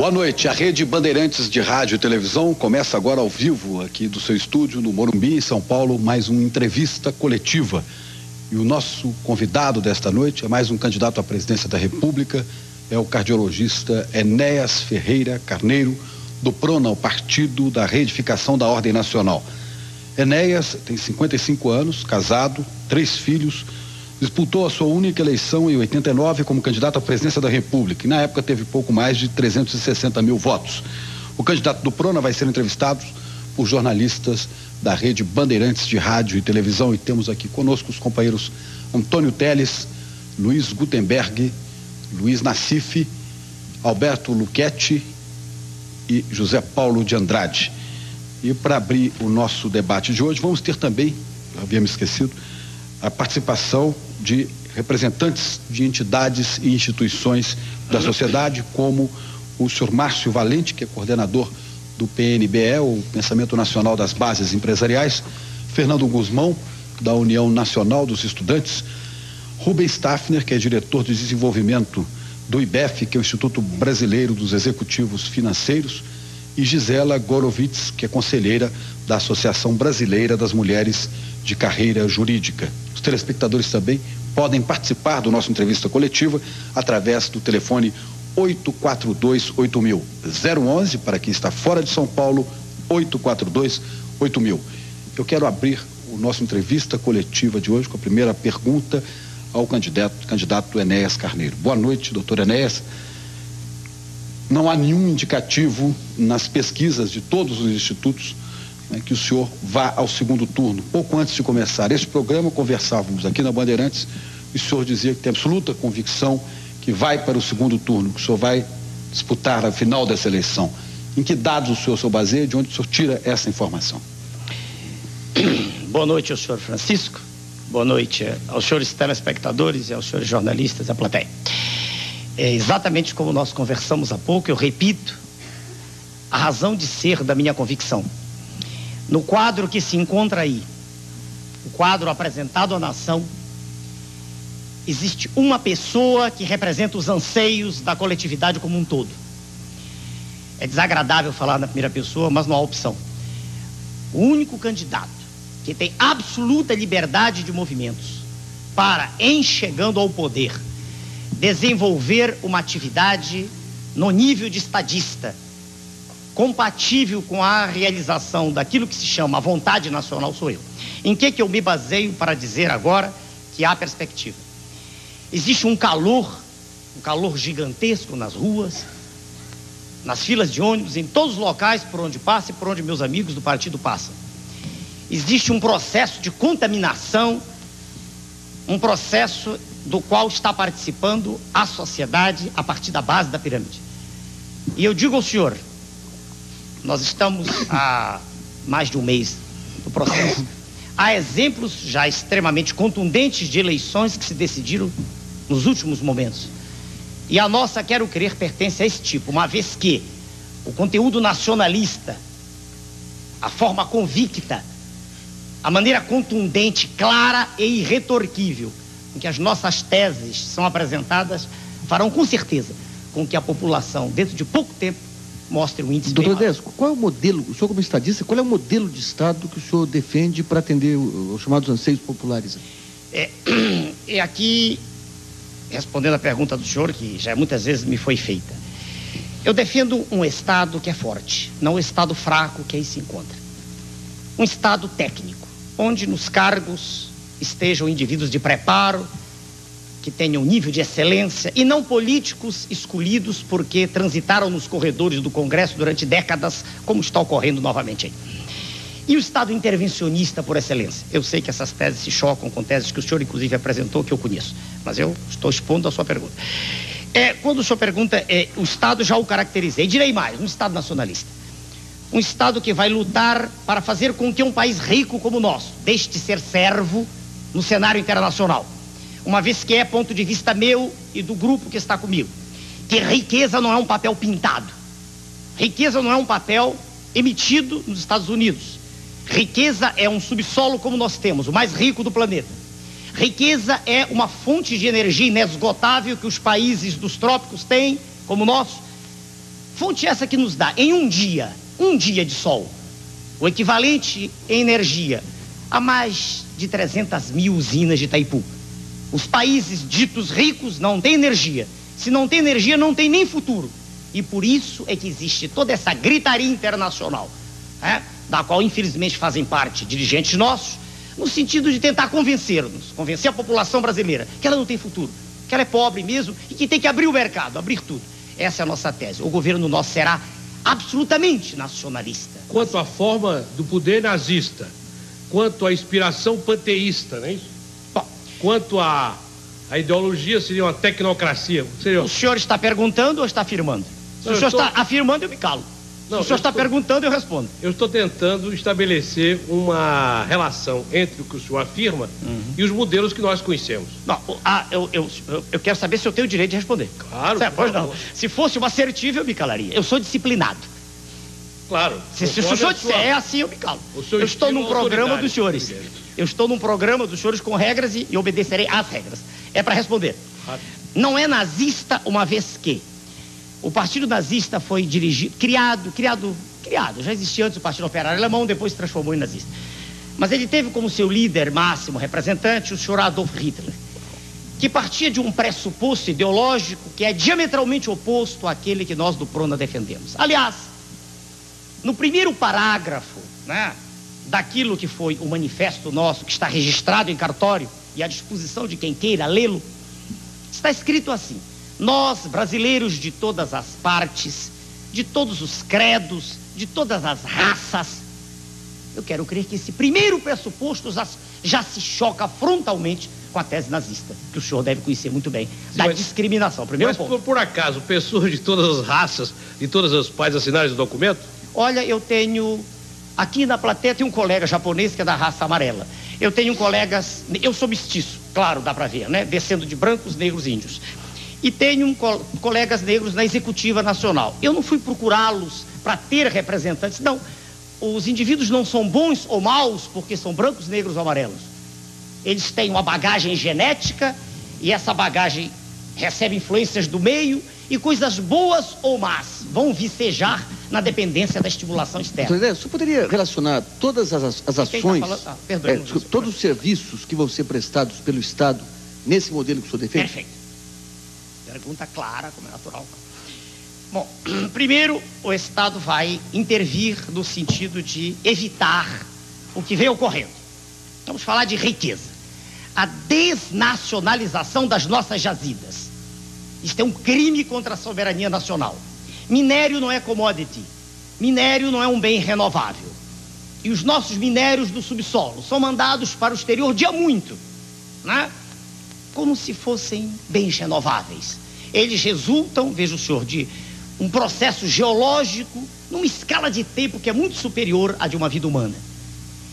Boa noite. A Rede Bandeirantes de Rádio e Televisão começa agora ao vivo aqui do seu estúdio no Morumbi, em São Paulo, mais uma entrevista coletiva. E o nosso convidado desta noite é mais um candidato à presidência da República, é o cardiologista Enéas Ferreira Carneiro, do PRONA, o Partido da Reedificação da Ordem Nacional. Enéas tem 55 anos, casado, 3 filhos, disputou a sua única eleição em 89 como candidato à presidência da República e na época teve pouco mais de 360 mil votos. O candidato do PRONA vai ser entrevistado por jornalistas da Rede Bandeirantes de Rádio e Televisão e temos aqui conosco os companheiros Antônio Teles, Luiz Gutenberg, Luiz Nassif, Alberto Luchetti e José Paulo de Andrade. E para abrir o nosso debate de hoje, vamos ter também, havia me esquecido, a participação de representantes de entidades e instituições da sociedade, como o senhor Márcio Valente, que é coordenador do PNBE, o Pensamento Nacional das Bases Empresariais, Fernando Guzmão, da União Nacional dos Estudantes, Rubens Staffner, que é diretor de desenvolvimento do IBEF, que é o Instituto Brasileiro dos Executivos Financeiros, e Gisela Gorovitz, que é conselheira da Associação Brasileira das Mulheres de Carreira Jurídica. Os telespectadores também podem participar do nosso entrevista coletiva através do telefone 842-8000, 011 para quem está fora de São Paulo, 842-8000. Eu quero abrir o nosso entrevista coletiva de hoje com a primeira pergunta ao candidato Enéas Carneiro. Boa noite, doutor Enéas. Não há nenhum indicativo nas pesquisas de todos os institutos, né, que o senhor vá ao segundo turno. Pouco antes de começar este programa, conversávamos aqui na Bandeirantes, e o senhor dizia que tem absoluta convicção que vai para o segundo turno, que o senhor vai disputar a final dessa eleição. Em que dados o senhor se baseia, de onde o senhor tira essa informação? Boa noite ao senhor Francisco, boa noite aos senhores telespectadores e aos senhores jornalistas da plateia. É exatamente como nós conversamos há pouco, eu repito a razão de ser da minha convicção. No quadro que se encontra aí, o quadro apresentado à nação, existe uma pessoa que representa os anseios da coletividade como um todo. É desagradável falar na primeira pessoa, mas não há opção. O único candidato que tem absoluta liberdade de movimentos para, em chegando ao poder, desenvolver uma atividade no nível de estadista, compatível com a realização daquilo que se chama a vontade nacional, sou eu. Em que eu me baseio para dizer agora que há perspectiva? Existe um calor gigantesco nas ruas, nas filas de ônibus, em todos os locais por onde passa e por onde meus amigos do partido passam. Existe um processo de contaminação, um processo do qual está participando a sociedade a partir da base da pirâmide. E eu digo ao senhor, nós estamos há mais de um mês no processo. Há exemplos já extremamente contundentes de eleições que se decidiram nos últimos momentos. E a nossa, quero crer, pertence a esse tipo, uma vez que o conteúdo nacionalista, a forma convicta, a maneira contundente, clara e irretorquível em que as nossas teses são apresentadas, farão com certeza com que a população, dentro de pouco tempo, mostre um índice. Doutor Enéas, qual é o modelo, o senhor como estadista, qual é o modelo de Estado que o senhor defende para atender os chamados anseios populares? E aqui, respondendo a pergunta do senhor, que já muitas vezes me foi feita, eu defendo um Estado que é forte, não um Estado fraco que aí se encontra. Um Estado técnico, onde nos cargos estejam indivíduos de preparo, que tenham nível de excelência, e não políticos escolhidos porque transitaram nos corredores do Congresso durante décadas, como está ocorrendo novamente aí. E o Estado intervencionista por excelência. Eu sei que essas teses se chocam com teses que o senhor inclusive apresentou, que eu conheço, mas eu estou expondo a sua pergunta. Quando o senhor pergunta, o Estado já o caracterizei, direi mais, um Estado nacionalista. Um Estado que vai lutar para fazer com que um país rico como o nosso deixe de ser servo no cenário internacional, uma vez que é ponto de vista meu e do grupo que está comigo, que riqueza não é um papel pintado, riqueza não é um papel emitido nos Estados Unidos, riqueza é um subsolo como nós temos, o mais rico do planeta. Riqueza é uma fonte de energia inesgotável que os países dos trópicos têm, como o nosso, Fonte essa que nos dá, em um dia de sol, o equivalente em energia a mais de 300 mil usinas de Itaipu. Os países ditos ricos não têm energia. Se não tem energia, não tem nem futuro. E por isso é que existe toda essa gritaria internacional, né, da qual infelizmente fazem parte dirigentes nossos, no sentido de tentar convencer a população brasileira que ela não tem futuro, que ela é pobre mesmo e que tem que abrir o mercado, abrir tudo. Essa é a nossa tese. O governo nosso será absolutamente nacionalista. Quanto à forma do poder nazista, quanto à inspiração panteísta, não é isso? Bom, quanto à ideologia, seria uma tecnocracia. O senhor está perguntando ou está afirmando? Se o senhor está afirmando, eu me calo. Se o senhor está perguntando, eu respondo. Eu estou tentando estabelecer uma relação entre o que o senhor afirma e os modelos que nós conhecemos. Não, eu quero saber se eu tenho o direito de responder. Claro. Certo, pois não. Se fosse uma assertiva, eu me calaria. Eu sou disciplinado. Claro. Se o senhor disser é assim, eu me calo. Eu estou num programa dos senhores. Eu estou num programa dos senhores com regras e obedecerei às regras. É para responder. Não é nazista, uma vez que o Partido Nazista foi criado, já existia antes o Partido Operário Alemão, depois se transformou em nazista. Mas ele teve como seu líder máximo representante o senhor Adolf Hitler, que partia de um pressuposto ideológico que é diametralmente oposto àquele que nós do Prona defendemos. Aliás, no primeiro parágrafo, né, daquilo que foi o manifesto nosso, que está registrado em cartório e à disposição de quem queira lê-lo, está escrito assim: nós, brasileiros de todas as partes, de todos os credos, de todas as raças, eu quero crer que esse primeiro pressuposto já se choca frontalmente com a tese nazista, que o senhor deve conhecer muito bem, da discriminação. Primeiro ponto. Por acaso, pessoas de todas as raças, de todas as partes assinaram esse documento? Olha, eu tenho... Aqui na plateia tem um colega japonês que é da raça amarela. Eu tenho colegas... Eu sou mestiço, claro, dá pra ver, né? Descendo de brancos, negros, índios. E tenho colegas negros na Executiva Nacional. Eu não fui procurá-los para ter representantes, não. Os indivíduos não são bons ou maus porque são brancos, negros ou amarelos. Eles têm uma bagagem genética e essa bagagem recebe influências do meio e coisas boas ou más vão vicejar na dependência da estimulação externa. Então, você poderia relacionar todas as ações, todos os serviços que vão ser prestados pelo Estado nesse modelo que o senhor defende? Perfeito. Pergunta clara, como é natural. Bom, primeiro, o Estado vai intervir no sentido de evitar o que vem ocorrendo. Vamos falar de riqueza. A desnacionalização das nossas jazidas. Isto é um crime contra a soberania nacional. Minério não é commodity. Minério não é um bem renovável. E os nossos minérios do subsolo são mandados para o exterior de há muito, né? Como se fossem bens renováveis. Eles resultam, veja o senhor, de um processo geológico numa escala de tempo que é muito superior à de uma vida humana.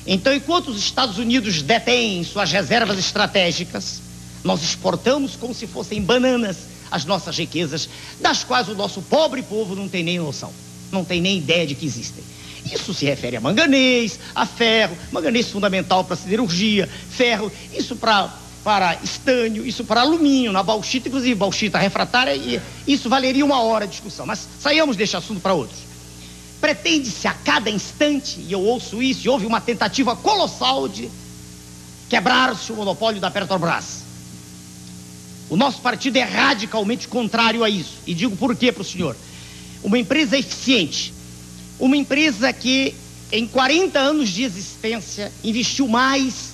Então, enquanto os Estados Unidos detêm suas reservas estratégicas, nós exportamos como se fossem bananas as nossas riquezas, das quais o nosso pobre povo não tem nem noção, não tem nem ideia de que existem. Isso se refere a manganês, a ferro, manganês fundamental para siderurgia, ferro, isso para estânio, isso para alumínio, na bauxita, inclusive bauxita refratária, e isso valeria uma hora de discussão, mas saiamos deste assunto para outros. Pretende-se a cada instante, e eu ouço isso, e houve uma tentativa colossal de quebrar-se o monopólio da Petrobras. O nosso partido é radicalmente contrário a isso, e digo por quê para o senhor. Uma empresa eficiente, uma empresa que em 40 anos de existência investiu mais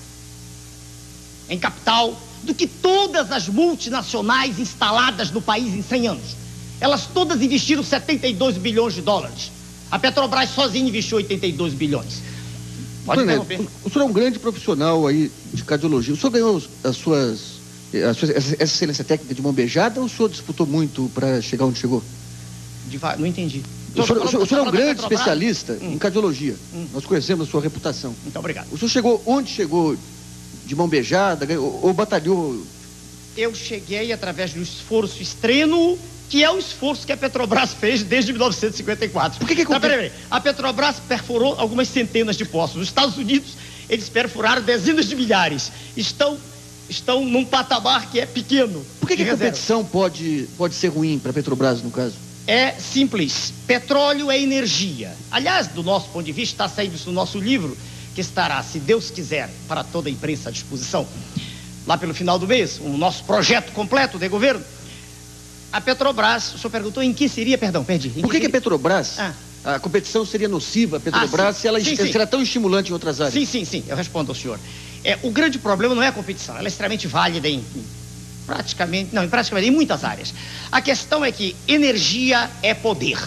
em capital do que todas as multinacionais instaladas no país em 100 anos. Elas todas investiram 72 bilhões de dólares. A Petrobras sozinha investiu 82 bilhões. Pode interromper. O senhor é um grande profissional aí de cardiologia. O senhor ganhou essa excelência técnica de mão beijada ou o senhor disputou muito para chegar onde chegou? Não entendi. O senhor é um grande especialista em cardiologia. Nós conhecemos a sua reputação. Muito obrigado. O senhor chegou onde chegou? De mão beijada, ou batalhou? Eu cheguei através de um esforço extremo, que é o esforço que a Petrobras fez desde 1954. Por que peraí. A Petrobras perfurou algumas centenas de poços. Nos Estados Unidos, eles perfuraram dezenas de milhares. Estão num patamar que é pequeno. Por que a competição pode ser ruim para a Petrobras, no caso? é simples. Petróleo é energia. Aliás, do nosso ponto de vista, está saindo isso no nosso livro, que estará, se Deus quiser, para toda a imprensa à disposição, lá pelo final do mês, o nosso projeto completo de governo. A Petrobras, o senhor perguntou em que seria, perdão, perdi. Por que a Petrobras, a competição seria nociva, a Petrobras, se ela será tão estimulante em outras áreas? Sim, eu respondo ao senhor. O grande problema não é a competição, ela é extremamente válida em muitas áreas. A questão é que energia é poder.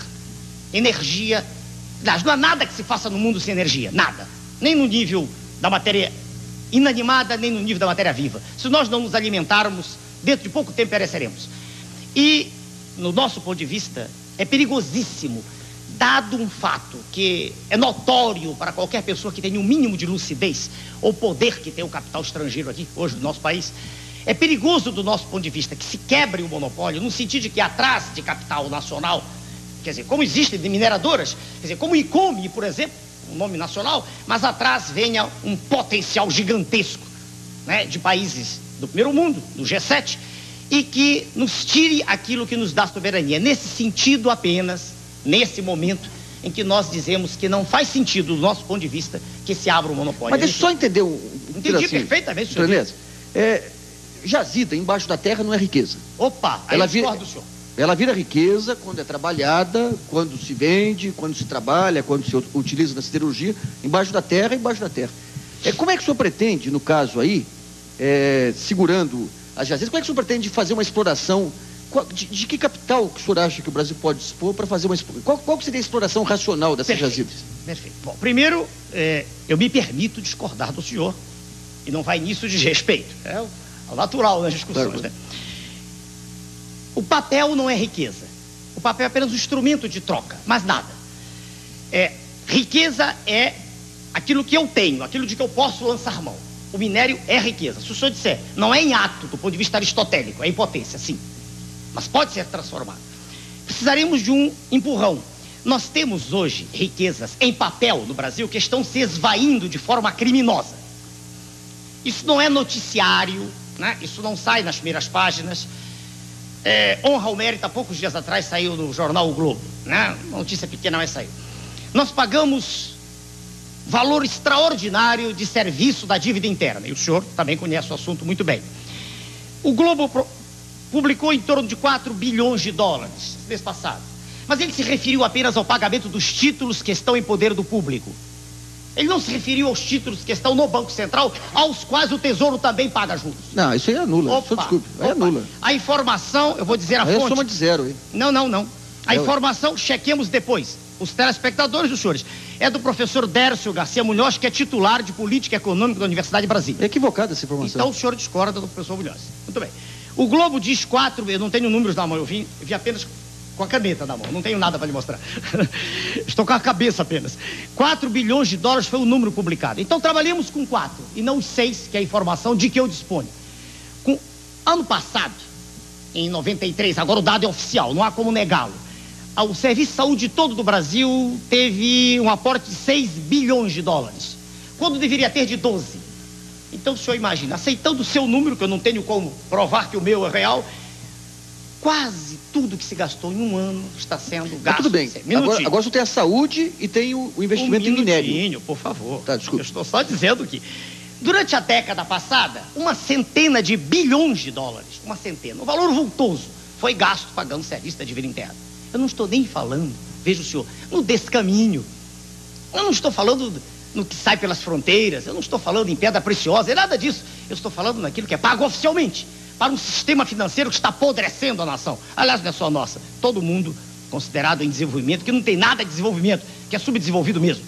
Energia, não há nada que se faça no mundo sem energia, nada. Nem no nível da matéria inanimada, nem no nível da matéria viva. Se nós não nos alimentarmos, dentro de pouco tempo pereceremos. E, no nosso ponto de vista, é perigosíssimo, dado um fato que é notório para qualquer pessoa que tenha um mínimo de lucidez, ou poder que tem o capital estrangeiro aqui, hoje, no nosso país. É perigoso, do nosso ponto de vista, que se quebre o monopólio, no sentido de que atrás de capital nacional, quer dizer, como existem de mineradoras, quer dizer, como o ICOME, por exemplo, um nome nacional, mas atrás venha um potencial gigantesco, né, de países do primeiro mundo, do G7, e que nos tire aquilo que nos dá soberania. Nesse sentido apenas, nesse momento em que nós dizemos que não faz sentido, do nosso ponto de vista, que se abra o monopólio. Mas deixa eu só entender Entendi perfeitamente, senhor. Beleza. Jazida embaixo da terra não é riqueza. Opa, aí eu discordo do senhor. Ela vira riqueza quando é trabalhada, quando se vende, quando se trabalha, quando se utiliza na siderurgia, embaixo da terra. Como é que o senhor pretende, no caso aí, segurando as jazidas, como é que o senhor pretende fazer uma exploração? De que capital que o senhor acha que o Brasil pode dispor para fazer uma exploração? Qual seria a exploração racional dessas jazidas? Perfeito. Bom, primeiro, eu me permito discordar do senhor, e não vai nisso de respeito. É o natural nas discussões, né? O papel não é riqueza. O papel é apenas um instrumento de troca, mais nada. Riqueza é aquilo que eu tenho, aquilo de que eu posso lançar mão. O minério é riqueza. Se o senhor disser, não é em ato, do ponto de vista aristotélico, é em potência, sim. Mas pode ser transformado. Precisaríamos de um empurrão. Nós temos hoje riquezas em papel no Brasil que estão se esvaindo de forma criminosa. Isso não é noticiário, né? Isso não sai nas primeiras páginas. Honra ao mérito, há poucos dias atrás saiu no jornal O Globo, né? Uma notícia pequena, mas saiu. Nós pagamos valor extraordinário de serviço da dívida interna, e o senhor também conhece o assunto muito bem. O Globo publicou em torno de 4 bilhões de dólares mês passado, mas ele se referiu apenas ao pagamento dos títulos que estão em poder do público. Ele não se referiu aos títulos que estão no Banco Central, aos quais o Tesouro também paga juros. Não, isso aí anula. Desculpe, aí anula. A informação, eu vou dizer a fonte. É soma de zero, hein? Não. A informação, chequemos depois. Os telespectadores, os senhores, é do professor Dércio Garcia Munhoz, que é titular de Política Econômica da Universidade de Brasília. É equivocada essa informação. Então o senhor discorda do professor Munhoz. Muito bem. O Globo diz 4, eu não tenho números na mão, eu vi apenas com a caneta na mão, não tenho nada para lhe mostrar. Estou com a cabeça apenas. 4 bilhões de dólares foi o número publicado. Então trabalhamos com 4 e não os 6, que é a informação de que eu disponho. Ano passado, em 93, agora o dado é oficial, não há como negá-lo. O Serviço de Saúde todo do Brasil teve um aporte de 6 bilhões de dólares, quando deveria ter de 12. Então o senhor imagina, aceitando o seu número, que eu não tenho como provar que o meu é real, quase tudo que se gastou em um ano está sendo gasto. Tudo bem. Agora você tem a saúde e tem o investimento em minério. Por favor. Tá, desculpa. Eu estou só dizendo que durante a década passada, 100 de bilhões de dólares, um valor vultoso, foi gasto pagando serviço da dívida interna. Eu não estou nem falando, veja o senhor, no descaminho. Eu não estou falando no que sai pelas fronteiras, eu não estou falando em pedra preciosa, é nada disso. Eu estou falando naquilo que é pago oficialmente para um sistema financeiro que está apodrecendo a nação. Aliás, não é só nossa, todo mundo considerado em desenvolvimento, que não tem nada de desenvolvimento, que é subdesenvolvido mesmo.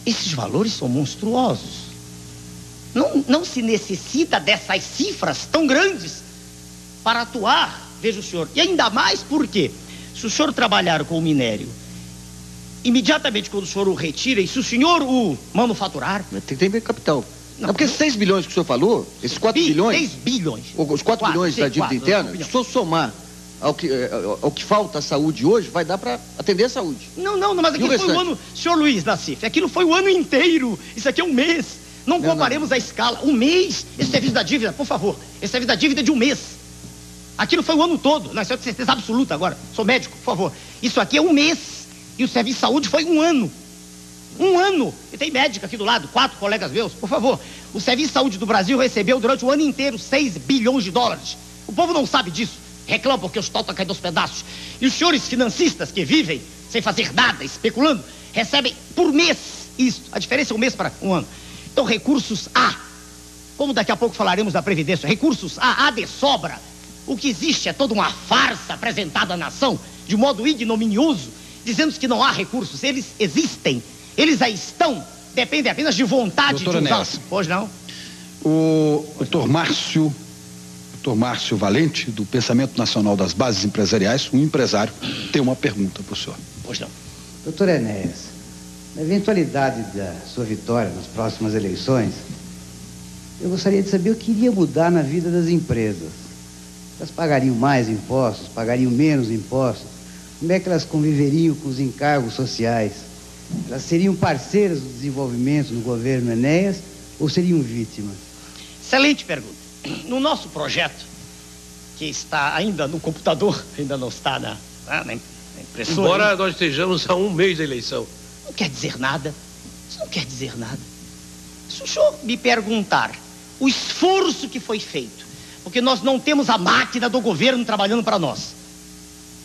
Esses valores são monstruosos. Não se necessita dessas cifras tão grandes para atuar, veja o senhor. E ainda mais porque, se o senhor trabalhar com o minério, imediatamente quando o senhor o retira, e se o senhor o manufaturar... Tem que ter capital. Não, porque esses 6 bilhões que o senhor falou, esses 4 bilhões... 6 bilhões. Os 4 bilhões da dívida interna, se o senhor somar ao que falta à saúde hoje, vai dar para atender a saúde. Não, mas aquilo foi o ano... Senhor Luiz Nassif, aquilo foi o ano inteiro. Isso aqui é um mês. Não comparemos a escala. Um mês, esse serviço da dívida, por favor, esse serviço da dívida é de um mês. Aquilo foi o ano todo. Não, isso é de certeza absoluta agora. Sou médico, por favor. Isso aqui é um mês. E o serviço de saúde foi um ano. Um ano. E tem médico aqui do lado, 4 colegas meus. Por favor. O serviço de saúde do Brasil recebeu durante o ano inteiro 6 bilhões de dólares. O povo não sabe disso. Reclama porque o hospital está caindo aos pedaços. E os senhores financistas que vivem sem fazer nada, especulando, recebem por mês isso. A diferença é um mês para um ano. Então, recursos há. Como daqui a pouco falaremos da Previdência, recursos há de sobra. O que existe é toda uma farsa apresentada à nação, de modo ignominioso, dizendo que não há recursos. Eles existem. Eles aí estão. Dependem apenas de vontade Doutor de usar. Enéas. Pois não? O doutor Márcio Valente, do Pensamento Nacional das Bases Empresariais, um empresário, tem uma pergunta para o senhor. Pois não. Doutor Enéas, na eventualidade da sua vitória nas próximas eleições, eu gostaria de saber o que iria mudar na vida das empresas. Elas pagariam mais impostos, pagariam menos impostos? Como é que elas conviveriam com os encargos sociais? Elas seriam parceiras do desenvolvimento no governo Enéas ou seriam vítimas? Excelente pergunta. No nosso projeto, que está ainda no computador, ainda não está na impressora. Embora nós estejamos a um mês da eleição. Não quer dizer nada. Isso não quer dizer nada. Se o senhor me perguntar o esforço que foi feito, porque nós não temos a máquina do governo trabalhando para nós,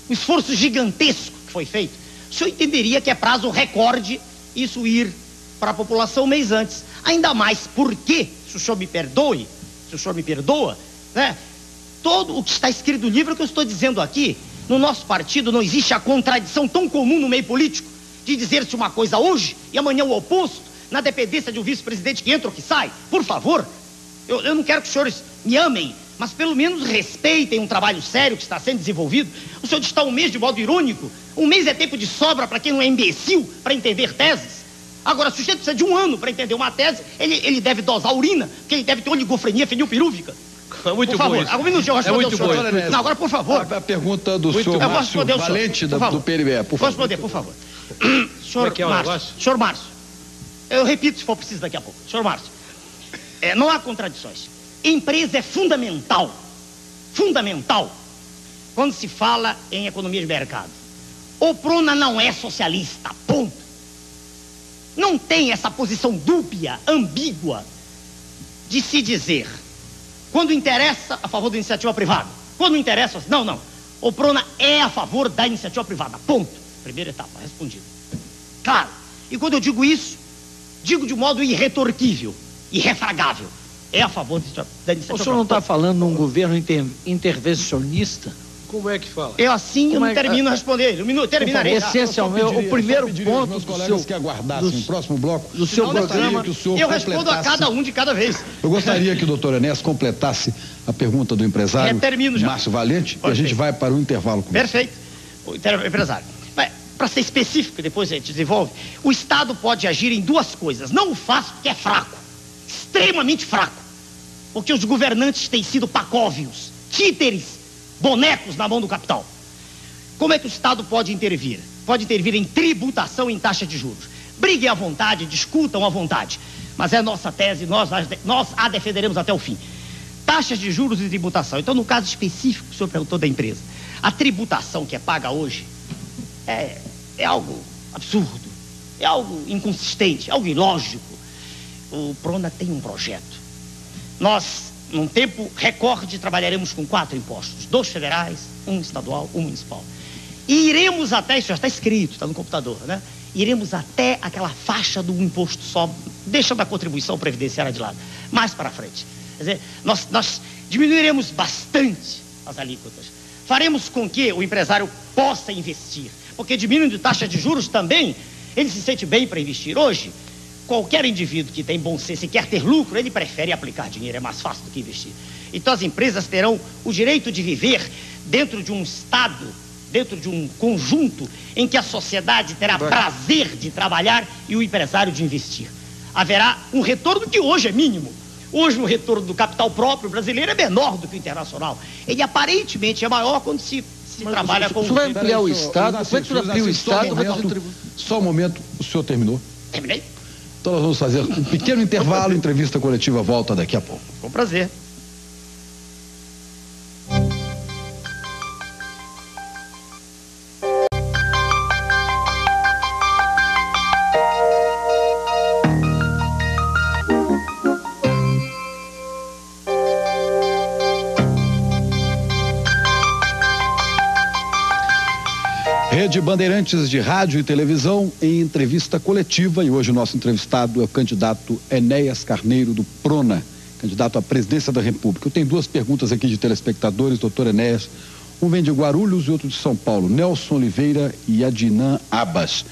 o esforço gigantesco que foi feito, o senhor entenderia que é prazo recorde isso ir para a população um mês antes. Ainda mais porque, se o senhor me perdoe, se o senhor me perdoa, né? Todo o que está escrito no livro que eu estou dizendo aqui, no nosso partido não existe a contradição tão comum no meio político de dizer-se uma coisa hoje e amanhã o oposto, na dependência de um vice-presidente que entra ou que sai. Por favor, eu não quero que os senhores me amem, mas pelo menos respeitem um trabalho sério que está sendo desenvolvido. O senhor está um mês de modo irônico. Um mês é tempo de sobra para quem não é imbecil para entender teses. Agora, se o sujeito precisa de um ano para entender uma tese, ele deve dosar urina, porque ele deve ter oligofrenia fenilpirúvica. É muito por favor, bom isso. Um minutinho, eu responder muito o senhor. bom. Não, agora, por favor. A pergunta do Muito senhor bom. Márcio Eu vou responder o senhor, Valente, por favor. do PNB, por Vou favor. responder, por favor. Como é que é o negócio? Senhor Márcio, eu repito se for preciso daqui a pouco. Senhor Márcio, não há contradições. Empresa é fundamental, quando se fala em economia de mercado. O Prona não é socialista, ponto. Não tem essa posição dúbia, ambígua, de se dizer, quando interessa, a favor da iniciativa privada. Quando não interessa, não. O Prona é a favor da iniciativa privada, ponto. Primeira etapa, respondido. Claro. E quando eu digo isso, digo de modo irretorquível, irrefragável. É a favor da iniciativa privada. O senhor não está falando num governo intervencionista? Como é que fala? Eu assim eu não termino de responder ele. Um minuto, terminarei. Essencialmente, o primeiro ponto meus do colegas seu, que aguardassem o próximo bloco. do seu Eu gostaria programa, que o senhor Eu respondo a completasse- cada um de cada vez. Eu gostaria que o doutor Enéas completasse a pergunta do empresário termino já. Márcio Valente e a Perfeito. gente vai para o intervalo com ele. Perfeito. O empresário. Para ser específico, depois a gente desenvolve, o Estado pode agir em duas coisas. Não o faz porque é fraco, extremamente fraco, porque os governantes têm sido pacóvios, títeres, bonecos na mão do capital. Como é que o Estado pode intervir? Pode intervir em tributação e em taxa de juros. Briguem à vontade, discutam à vontade, mas é nossa tese, nós a defenderemos até o fim. Taxas de juros e tributação. Então, no caso específico que o senhor perguntou da empresa, a tributação que é paga hoje é algo absurdo, é algo inconsistente, é algo ilógico. O Prona tem um projeto. Nós, num tempo recorde, trabalharemos com 4 impostos, 2 federais, 1 estadual, 1 municipal. E iremos até, isso já está escrito, está no computador, né? Iremos até aquela faixa do imposto só, deixando a contribuição previdenciária de lado, mais para frente. Quer dizer, nós diminuiremos bastante as alíquotas. Faremos com que o empresário possa investir, porque diminuindo taxa de juros também, ele se sente bem para investir. Hoje, qualquer indivíduo que tem bom senso e quer ter lucro, ele prefere aplicar dinheiro, é mais fácil do que investir. Então as empresas terão o direito de viver dentro de um Estado, dentro de um conjunto em que a sociedade terá prazer de trabalhar e o empresário de investir. Haverá um retorno que hoje é mínimo. Hoje o retorno do capital próprio brasileiro é menor do que o internacional. Ele aparentemente é maior quando se trabalha com... o senhor vai ampliar o Peraí, Estado? Como é que o senhor amplia o Estado? Só um momento, o senhor terminou? Terminei? Então nós vamos fazer um pequeno intervalo, entrevista coletiva volta daqui a pouco. Com prazer. Rede Bandeirantes de Rádio e Televisão em entrevista coletiva, e hoje o nosso entrevistado é o candidato Enéas Carneiro do Prona, candidato à presidência da República. Eu tenho duas perguntas aqui de telespectadores, doutor Enéas. Um vem de Guarulhos e outro de São Paulo, Nelson Oliveira e Adnan Abbas.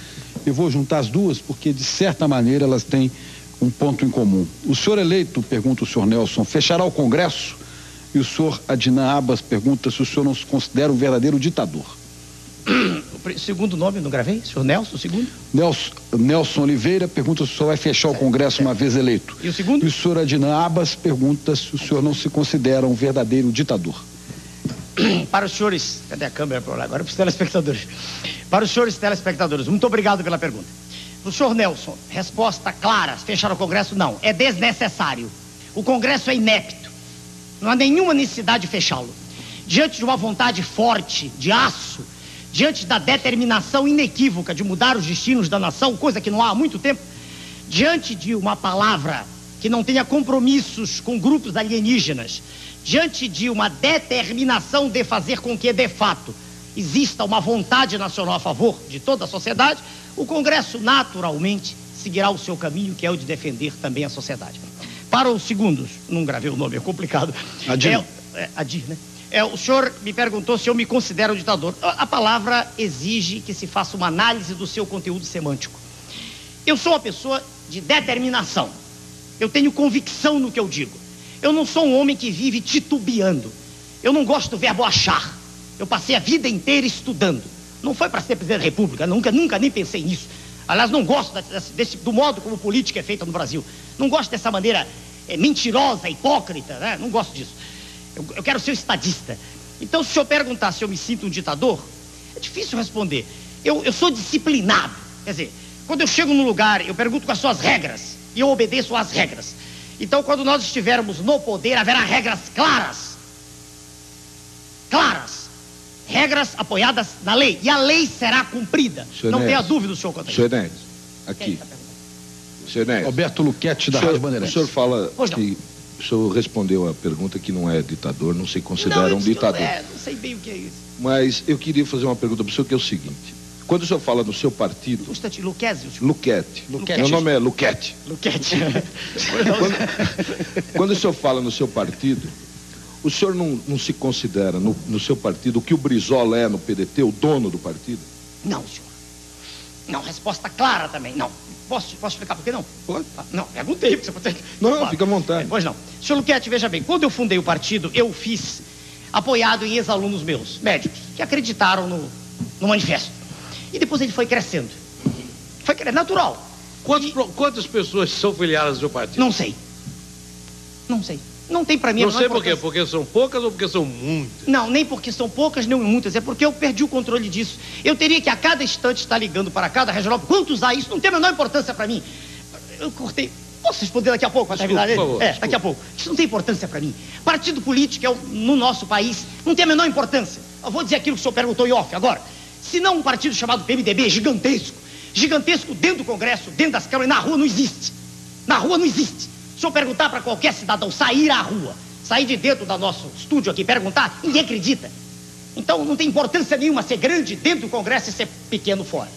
Eu vou juntar as duas porque, de certa maneira, elas têm um ponto em comum. O senhor eleito, pergunta o senhor Nelson, fechará o Congresso? E o senhor Adnan Abbas pergunta se o senhor não se considera um verdadeiro ditador. O segundo nome eu não gravei? Senhor Nelson, o segundo? Nelson Oliveira pergunta se o senhor vai fechar o Congresso uma vez eleito. E o segundo? E o senhor Adnan Abbas pergunta se o senhor não se considera um verdadeiro ditador. Para os senhores, cadê a câmera por lá? Agora para os telespectadores. Para os senhores telespectadores, muito obrigado pela pergunta. O senhor Nelson, resposta clara: fechar o Congresso não, é desnecessário. O Congresso é inepto, não há nenhuma necessidade de fechá-lo. Diante de uma vontade forte, de aço, diante da determinação inequívoca de mudar os destinos da nação, coisa que não há muito tempo, diante de uma palavra que não tenha compromissos com grupos alienígenas, diante de uma determinação de fazer com que, de fato, exista uma vontade nacional a favor de toda a sociedade, o Congresso naturalmente seguirá o seu caminho, que é o de defender também a sociedade. Para os segundos, não gravei o nome, é complicado. Adir. Adir, né? O senhor me perguntou se eu me considero ditador. A palavra exige que se faça uma análise do seu conteúdo semântico. Eu sou uma pessoa de determinação. Eu tenho convicção no que eu digo. Eu não sou um homem que vive titubeando. Eu não gosto do verbo achar. Eu passei a vida inteira estudando. Não foi para ser presidente da República, nunca nem pensei nisso. Aliás, não gosto do modo como política é feita no Brasil. Não gosto dessa maneira mentirosa, hipócrita, né? Não gosto disso. Eu quero ser estadista. Então, se o senhor perguntar se eu me sinto um ditador, é difícil responder. Eu sou disciplinado. Quer dizer, quando eu chego num lugar, eu pergunto quais são as regras, e eu obedeço às regras. Então, quando nós estivermos no poder, haverá regras claras. Claras. Regras apoiadas na lei. E a lei será cumprida. Não tenha dúvida, senhor quanto a isso. Senhor Enéas, aqui. Senhor Enéas. Roberto Luquete, da Rádio Bandeirantes. O senhor fala que... O senhor respondeu a pergunta que não é ditador, não se considera um ditador. Não sei bem o que é isso. Mas eu queria fazer uma pergunta para o senhor, que é o seguinte. Quando o senhor fala no seu partido... Luquete. Meu nome é Luquete. Luquete. Quando o senhor fala no seu partido, o senhor não se considera no seu partido o que o Brizola é no PDT, o dono do partido? Não, senhor. Não, resposta clara também. Não. Posso explicar por que não? Pode. Não, perguntei, porque você pode ter... Não, fica à vontade. Pois não. Senhor Luquete, veja bem, quando eu fundei o partido, eu fiz apoiado em ex-alunos meus, médicos, que acreditaram no manifesto. E depois ele foi crescendo. Foi natural. Quantas pessoas são filiadas ao seu partido? Não sei. Não tem pra mim... Não sei por quê, porque são poucas ou porque são muitas? Não, nem porque são poucas, nem muitas, é porque eu perdi o controle disso. Eu teria que a cada instante estar ligando para cada regional. Quanto usar isso? Não tem a menor importância para mim. Eu cortei. Posso responder daqui a pouco, para terminar ele? Por favor, daqui a pouco. Isso não tem importância para mim. Partido político no nosso país não tem a menor importância. Eu vou dizer aquilo que o senhor perguntou em off agora. Se não um partido chamado PMDB, gigantesco dentro do Congresso, dentro das câmaras, na rua não existe. Na rua não existe. Se eu perguntar para qualquer cidadão sair à rua, sair de dentro do nosso estúdio aqui, perguntar, ninguém acredita. Então não tem importância nenhuma ser grande dentro do Congresso e ser pequeno fora.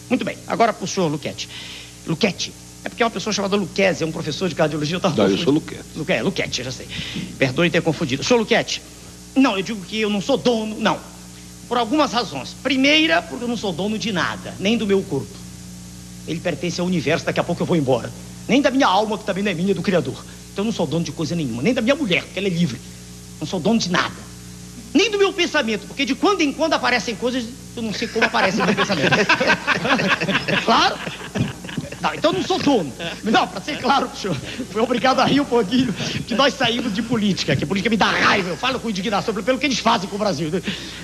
Muito bem, agora para o senhor Luquete. Luquete, é porque é uma pessoa chamada Luquezzi, é um professor de cardiologia. Eu sou Luquete. Luquete, já sei. Perdoe ter confundido. Senhor Luquete, não, eu digo que eu não sou dono, não. Por algumas razões. Primeira, porque eu não sou dono de nada, nem do meu corpo. Ele pertence ao universo, daqui a pouco eu vou embora. Nem da minha alma, que também não é minha, é do Criador. Então eu não sou dono de coisa nenhuma. Nem da minha mulher, porque ela é livre. Não sou dono de nada. Nem do meu pensamento, porque de quando em quando aparecem coisas, eu não sei como aparecem no meu pensamento. Claro? Não, então eu não sou dono. Não, para ser claro pro senhor, fui obrigado a rir um pouquinho que nós saímos de política, que a política me dá raiva, eu falo com indignação pelo que eles fazem com o Brasil.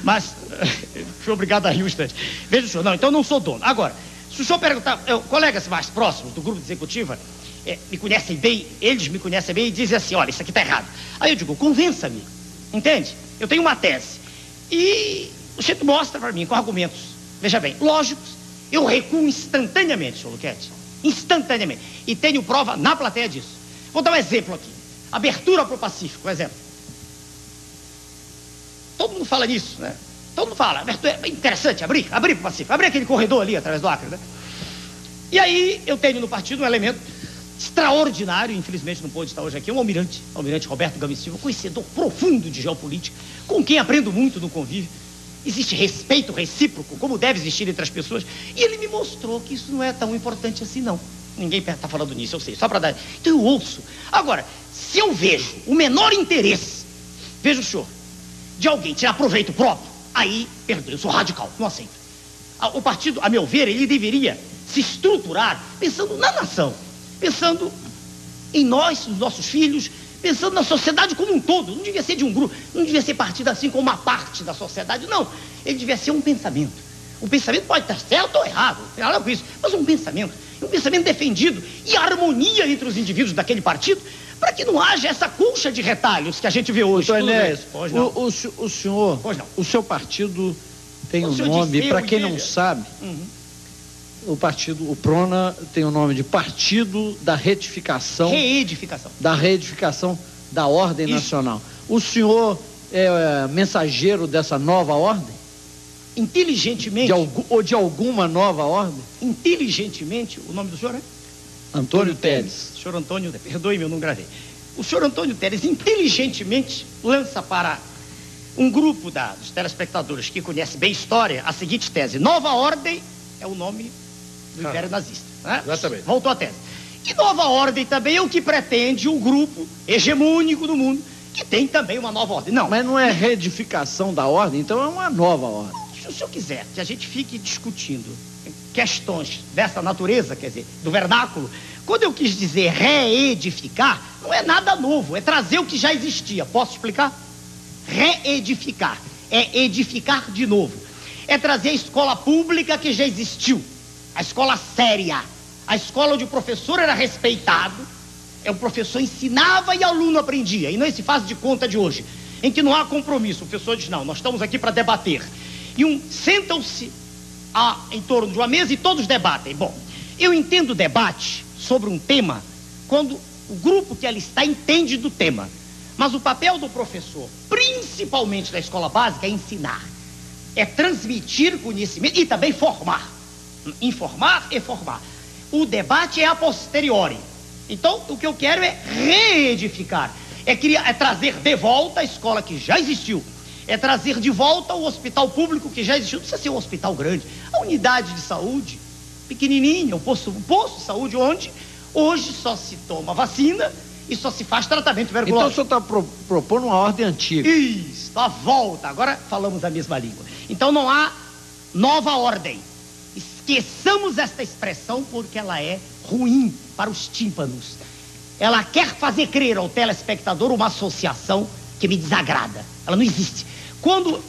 Mas fui obrigado a rir um instante. Veja o senhor, não, então eu não sou dono. Agora, se o senhor perguntar, colegas mais próximos do grupo de executiva, me conhecem bem, eles me conhecem bem e dizem assim, olha, isso aqui está errado. Aí eu digo, convença-me, entende? Eu tenho uma tese. E o senhor mostra para mim com argumentos, veja bem, lógicos, eu recuo instantaneamente, senhor Luquete, instantaneamente. E tenho prova na plateia disso. Vou dar um exemplo aqui. Abertura para o Pacífico, um exemplo. Todo mundo fala nisso, né? Todo mundo fala, é interessante abrir para o Pacífico, abrir aquele corredor ali atrás do Acre, né? E aí eu tenho no partido um elemento extraordinário, infelizmente não pôde estar hoje aqui, um almirante Roberto Gomes Silva, conhecedor profundo de geopolítica, com quem aprendo muito no convívio. Existe respeito recíproco, como deve existir entre as pessoas, e ele me mostrou que isso não é tão importante assim, não. Ninguém está falando nisso, eu sei, só para dar... Então eu ouço. Agora, se eu vejo o menor interesse, veja o senhor, de alguém tirar proveito próprio, aí, perdoe, eu sou radical, não aceito. O partido, a meu ver, ele deveria se estruturar pensando na nação, pensando em nós, nos nossos filhos, pensando na sociedade como um todo. Não devia ser de um grupo, não devia ser partido assim como uma parte da sociedade, não. Ele devia ser um pensamento. O pensamento pode estar certo ou errado, não tem nada com isso, mas um pensamento defendido e harmonia entre os indivíduos daquele partido, para que não haja essa colcha de retalhos que a gente vê hoje. Doutor Enéas, o senhor, o seu partido tem um nome, para quem não sabe, o partido, o PRONA tem o nome de Partido da Reedificação da Ordem Nacional. O senhor é mensageiro dessa nova ordem? Inteligentemente. Ou de alguma nova ordem? Inteligentemente, o nome do senhor é? Antônio Teres. Senhor Antônio, perdoe-me, eu não gravei. O senhor Antônio Teres inteligentemente lança para um grupo dos telespectadores que conhece bem história a seguinte tese: Nova Ordem é o nome do Império Nazista. Né? Exatamente. Voltou a tese. E Nova Ordem também é o que pretende o grupo hegemônico do mundo, que tem também uma nova ordem. Não. Mas não é reedificação da ordem, então é uma nova ordem. Se o senhor quiser que a gente fique discutindo questões dessa natureza, quer dizer, do vernáculo, quando eu quis dizer reedificar, não é nada novo, é trazer o que já existia. Posso explicar? Reedificar é edificar de novo, é trazer a escola pública que já existiu, a escola séria, a escola onde o professor era respeitado, o professor ensinava e o aluno aprendia, e não esse faz de conta de hoje, em que não há compromisso. O professor diz: não, nós estamos aqui para debater, e sentam-se em torno de uma mesa e todos debatem. Bom, eu entendo debate sobre um tema quando o grupo que ali está entende do tema, mas o papel do professor, principalmente da escola básica, é ensinar, é transmitir conhecimento e também formar. Informar e formar. O debate é a posteriori. Então, o que eu quero é reedificar, é trazer de volta a escola que já existiu, é trazer de volta o hospital público que já existiu. Não precisa ser um hospital grande, a unidade de saúde pequenininha, um posto de saúde onde hoje só se toma vacina e só se faz tratamento tuberculose. Então o senhor está propondo uma ordem antiga. Isso, a volta. Agora falamos a mesma língua. Então não há nova ordem. Esqueçamos esta expressão porque ela é ruim para os tímpanos. Ela quer fazer crer ao telespectador uma associação que me desagrada. Ela não existe. Quando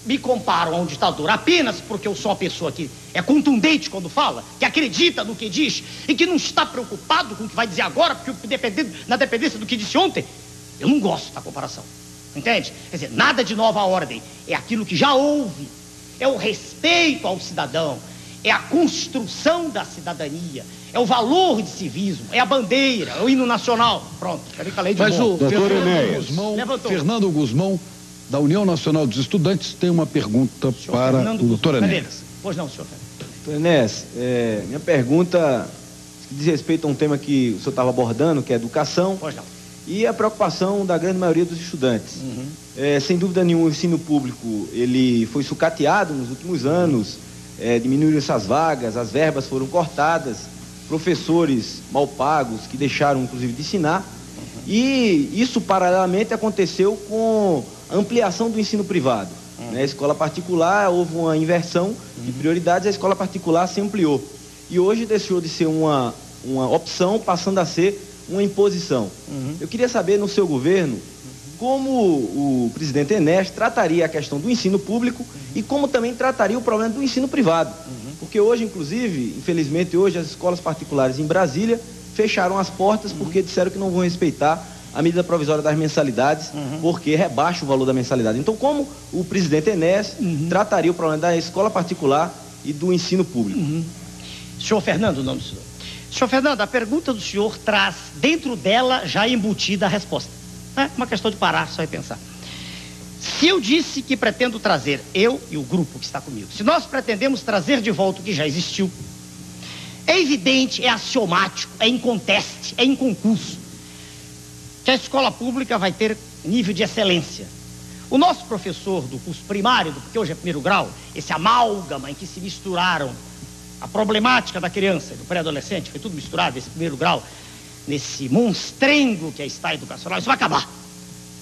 me comparam a um ditador apenas porque eu sou uma pessoa que é contundente quando fala, que acredita no que diz e que não está preocupado com o que vai dizer agora, porque na dependência do que disse ontem, eu não gosto da comparação. Entende? Quer dizer, nada de nova ordem. É aquilo que já houve. É o respeito ao cidadão. É a construção da cidadania. É o valor de civismo. É a bandeira, é o hino nacional. Pronto, quero que a lei de Mas o doutor Enéas Fernando Guzmão, da União Nacional dos Estudantes, tem uma pergunta para o doutor Enéas. Pois não, senhor Fernando. Doutor Enéas, minha pergunta diz respeito a um tema que o senhor estava abordando, que é educação. Pois não. E a preocupação da grande maioria dos estudantes. Sem dúvida nenhuma, o ensino público ele foi sucateado nos últimos anos, diminuíram essas vagas, as verbas foram cortadas, professores mal pagos que deixaram, inclusive, de ensinar. E isso, paralelamente, aconteceu com a ampliação do ensino privado. A escola particular, houve uma inversão de prioridades, a escola particular se ampliou. E hoje deixou de ser uma opção, passando a ser uma imposição. Eu queria saber, no seu governo, como o presidente Enéas trataria a questão do ensino público e como também trataria o problema do ensino privado. Porque hoje, inclusive, infelizmente, hoje as escolas particulares em Brasília fecharam as portas porque disseram que não vão respeitar a medida provisória das mensalidades, porque rebaixa o valor da mensalidade. Então, como o presidente Enéas trataria o problema da escola particular e do ensino público? Senhor Fernando, o nome do senhor. Senhor Fernando, a pergunta do senhor traz dentro dela já embutida a resposta. É uma questão de parar só e pensar. Se eu disse que pretendo trazer, eu e o grupo que está comigo, se nós pretendemos trazer de volta o que já existiu, é evidente, é axiomático, é inconteste, é inconcurso, que a escola pública vai ter nível de excelência. O nosso professor do curso primário, porque hoje é primeiro grau, esse amálgama em que se misturaram a problemática da criança e do pré-adolescente, foi tudo misturado, esse primeiro grau, nesse monstrengo que é a educacional, isso vai acabar.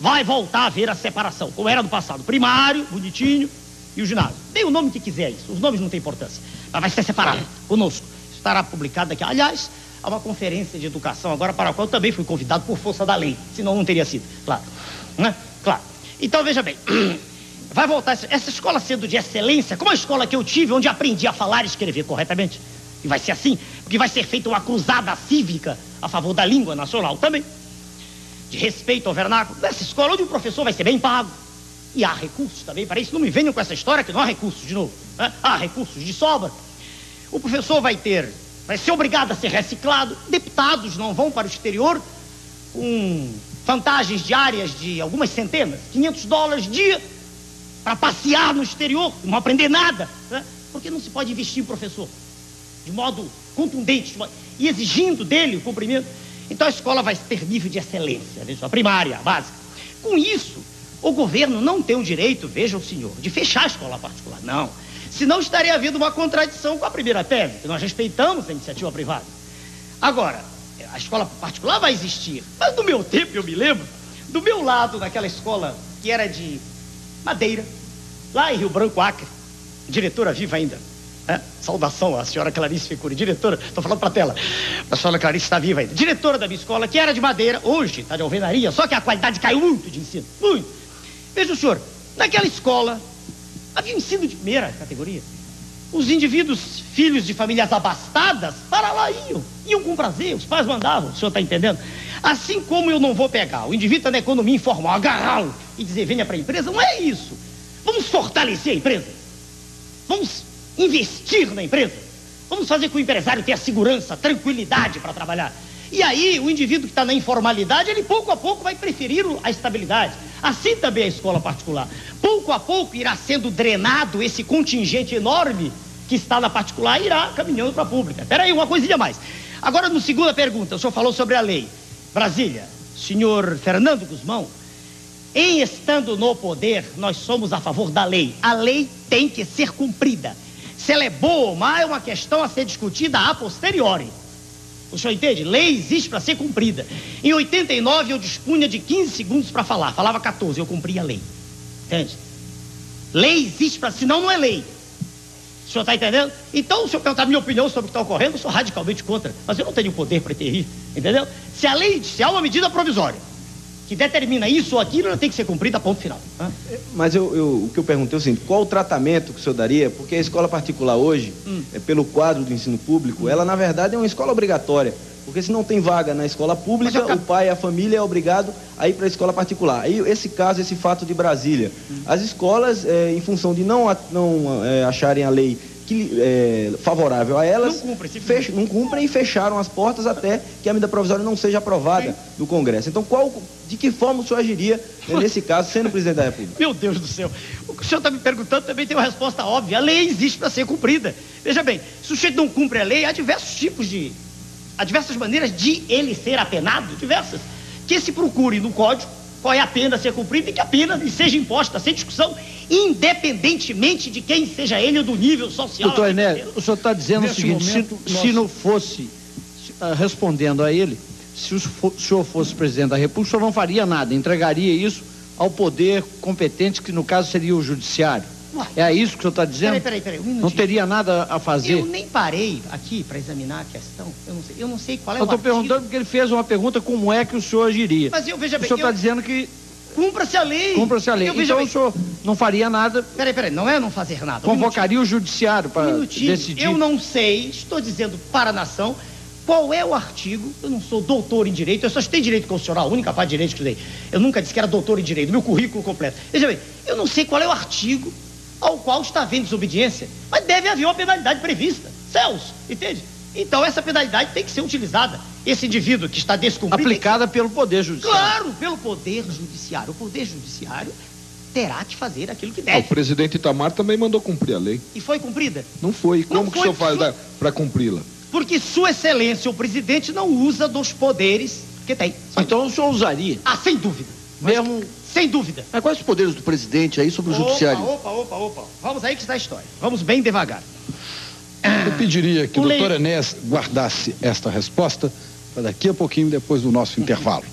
Vai voltar a haver a separação, como era no passado, primário, bonitinho, e o ginásio. Dê o nome que quiser isso, os nomes não têm importância, mas vai ser separado conosco. Isso estará publicado daqui. Aliás, há uma conferência de educação agora para a qual eu também fui convidado por força da lei, senão não teria sido, claro. Né? Claro. Então, veja bem, vai voltar essa escola sendo de excelência, como a escola que eu tive, onde aprendi a falar e escrever corretamente, e vai ser assim, porque vai ser feita uma cruzada cívica a favor da língua nacional também, de respeito ao vernáculo, nessa escola onde o professor vai ser bem pago, e há recursos também para isso. Não me venham com essa história que não há recursos de novo, né? Há recursos de sobra. O professor vai ser obrigado a ser reciclado, deputados não vão para o exterior com vantagens diárias de algumas centenas, $500 dia, para passear no exterior, não aprender nada, né? Porque não se pode investir em professor de modo contundente e exigindo dele o cumprimento. Então a escola vai ter nível de excelência, a primária, a básica. Com isso, o governo não tem o direito, veja o senhor, de fechar a escola particular, não. Senão estaria havendo uma contradição com a primeira tese, que nós respeitamos a iniciativa privada. Agora, a escola particular vai existir, mas no meu tempo, eu me lembro, do meu lado, naquela escola que era de Madeira, lá em Rio Branco, Acre, diretora viva ainda, né? Saudação à senhora Clarice Ficuri, diretora, estou falando para a tela, a senhora Clarice está viva ainda, diretora da minha escola, que era de Madeira, hoje está de alvenaria, só que a qualidade caiu muito de ensino, muito. Veja o senhor, naquela escola havia ensino de primeira categoria. Os indivíduos, filhos de famílias abastadas, para lá iam com prazer, os pais mandavam, o senhor está entendendo? Assim como eu não vou pegar o indivíduo está na economia informal, agarrá-lo e dizer venha para a empresa, não é isso. Vamos fortalecer a empresa, vamos investir na empresa, vamos fazer com que o empresário tenha segurança, tranquilidade para trabalhar. E aí o indivíduo que está na informalidade, ele pouco a pouco vai preferir a estabilidade. Assim também a escola particular. Pouco a pouco irá sendo drenado esse contingente enorme que está na particular e irá caminhando para a pública. Espera aí, uma coisinha mais. Agora, na segunda pergunta, o senhor falou sobre a lei. Brasília, senhor Fernando Guzmão, em estando no poder, nós somos a favor da lei. A lei tem que ser cumprida. Se ela é boa ou má é uma questão a ser discutida a posteriori. O senhor entende? Lei existe para ser cumprida. Em 89 eu dispunha de 15 segundos para falar. Falava 14, eu cumpria a lei. Entende? Lei existe para... Senão não é lei. O senhor está entendendo? Então, se eu perguntar a minha opinião sobre o que está ocorrendo, eu sou radicalmente contra. Mas eu não tenho poder para intervir. Entendeu? Se a lei... Se há uma medida provisória que determina isso ou aquilo, ela tem que ser cumprida, ponto final. Mas o que eu perguntei é o seguinte, qual o tratamento que o senhor daria? Porque a escola particular hoje, pelo quadro do ensino público, ela na verdade é uma escola obrigatória. Porque se não tem vaga na escola pública, o pai, a família é obrigado a ir para a escola particular. Aí esse fato de Brasília. As escolas, em função de não acharem a lei favorável a elas, não cumprem e fecharam as portas até que a medida provisória não seja aprovada no Congresso. Então, de que forma o senhor agiria nesse caso, sendo presidente da República? Meu Deus do céu, o que o senhor está me perguntando também tem uma resposta óbvia. A lei existe para ser cumprida. Veja bem, se o sujeito não cumpre a lei, há diversas maneiras de ele ser apenado, diversas, que se procure no Código qual é a pena a ser cumprida e que a pena seja imposta, sem discussão, independentemente de quem seja ele ou do nível social. Doutor Enélio, o senhor está dizendo o seguinte, se não fosse, respondendo a ele, se o senhor fosse presidente da República, o senhor não faria nada, entregaria isso ao poder competente, que no caso seria o judiciário. É isso que o senhor está dizendo? Peraí, um minutinho. Não teria nada a fazer? Eu nem parei aqui para examinar a questão. Eu não sei qual é o artigo. Eu estou perguntando porque ele fez uma pergunta como é que o senhor agiria. Mas veja bem... O senhor está dizendo que... Cumpra-se a lei. Cumpra-se a lei. Então o senhor não faria nada... Peraí, não é não fazer nada. Convocaria o judiciário para decidir. Eu não sei, estou dizendo para a nação, qual é o artigo. Eu não sou doutor em direito, eu só tenho direito constitucional, a única parte de direito que estudei. Eu nunca disse que era doutor em direito, meu currículo completo. Veja bem, eu não sei qual é o artigo ao qual está havendo desobediência, mas deve haver uma penalidade prevista. Celso, entende? Então essa penalidade tem que ser utilizada. Esse indivíduo que está descumprindo... Aplicada pelo Poder Judiciário. Claro, pelo Poder Judiciário. O Poder Judiciário terá que fazer aquilo que deve. O presidente Itamar também mandou cumprir a lei. E foi cumprida? Não foi. Como que o senhor faz para cumpri-la? Porque Sua Excelência, o presidente, não usa dos poderes que tem. Então o senhor usaria? Ah, sem dúvida. Mesmo... Sem dúvida. Mas quais os poderes do presidente aí sobre o judiciário? Opa. Vamos aí que está a história. Vamos bem devagar. Eu pediria que o doutor Enéas guardasse esta resposta para daqui a pouquinho, depois do nosso intervalo.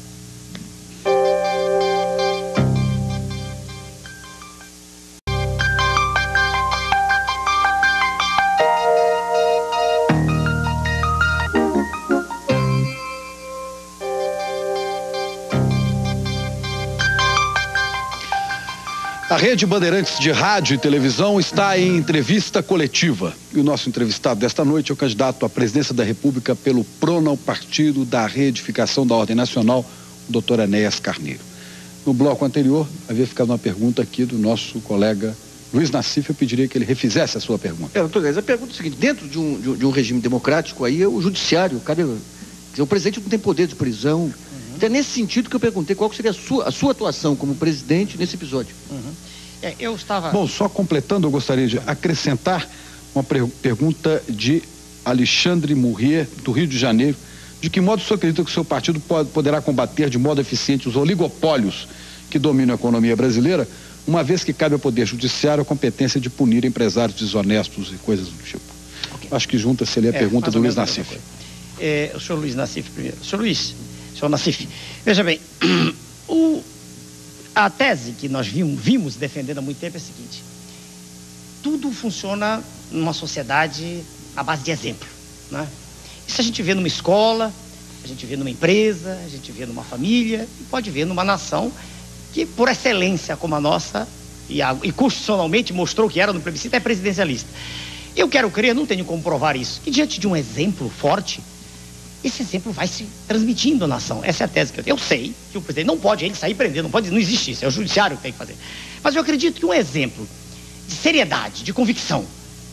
A Rede Bandeirantes de Rádio e Televisão está em entrevista coletiva. E o nosso entrevistado desta noite é o candidato à presidência da República pelo PRONA, o Partido da Reedificação da Ordem Nacional, o doutor Enéas Carneiro. No bloco anterior, havia ficado uma pergunta aqui do nosso colega Luiz Nassif. Eu pediria que ele refizesse a sua pergunta. Doutor Enéas, a pergunta é a seguinte: dentro de um regime democrático, aí o judiciário, o presidente não tem poder de prisão. Então é nesse sentido que eu perguntei qual seria a sua atuação como presidente nesse episódio. Eu estava... Bom, só completando, eu gostaria de acrescentar uma pergunta de Alexandre Murrier, do Rio de Janeiro. De que modo o senhor acredita que o seu partido poderá combater de modo eficiente os oligopólios que dominam a economia brasileira, uma vez que cabe ao Poder Judiciário a competência de punir empresários desonestos e coisas do tipo? Okay. Acho que junta-se ali a pergunta do Luiz Nassif. O senhor Luiz Nassif primeiro. Senhor Nassif, veja bem, a tese que nós vimos defendendo há muito tempo é a seguinte: tudo funciona numa sociedade à base de exemplo, né? Isso a gente vê numa escola, a gente vê numa empresa, a gente vê numa família e pode ver numa nação que, por excelência como a nossa, e constitucionalmente mostrou que era no plebiscito, é presidencialista. Eu quero crer, não tenho como provar isso, que diante de um exemplo forte, esse exemplo vai se transmitindo à nação. Essa é a tese que eu tenho. Eu sei que o presidente não pode ele sair prendendo, não existe isso, é o judiciário que tem que fazer. Mas eu acredito que um exemplo de seriedade, de convicção,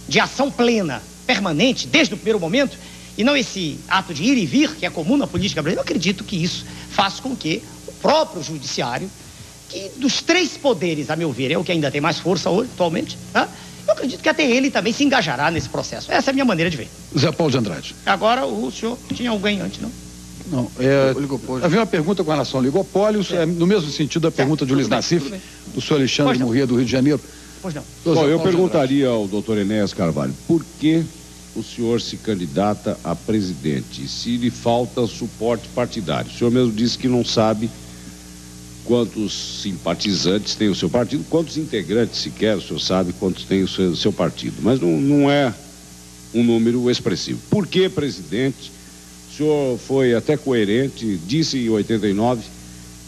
de ação plena, permanente, desde o primeiro momento, e não esse ato de ir e vir, que é comum na política brasileira, eu acredito que isso faz com que o próprio judiciário, que dos três poderes, a meu ver, é o que ainda tem mais força hoje, atualmente, né? Eu acredito que até ele também se engajará nesse processo. Essa é a minha maneira de ver. Zé Paulo de Andrade. Agora o senhor tinha alguém antes, não? Não, havia uma pergunta com relação ao oligopólios, no mesmo sentido da pergunta de Luiz Nassif, do senhor Alexandre Murrier, do Rio de Janeiro. Pois não. Bom, eu perguntaria ao doutor Enéas Carvalho, por que o senhor se candidata a presidente se lhe falta suporte partidário? O senhor mesmo disse que não sabe quantos simpatizantes tem o seu partido, quantos integrantes sequer o senhor sabe quantos tem o seu partido, mas não é um número expressivo. Por que, presidente? O senhor foi até coerente, disse em 89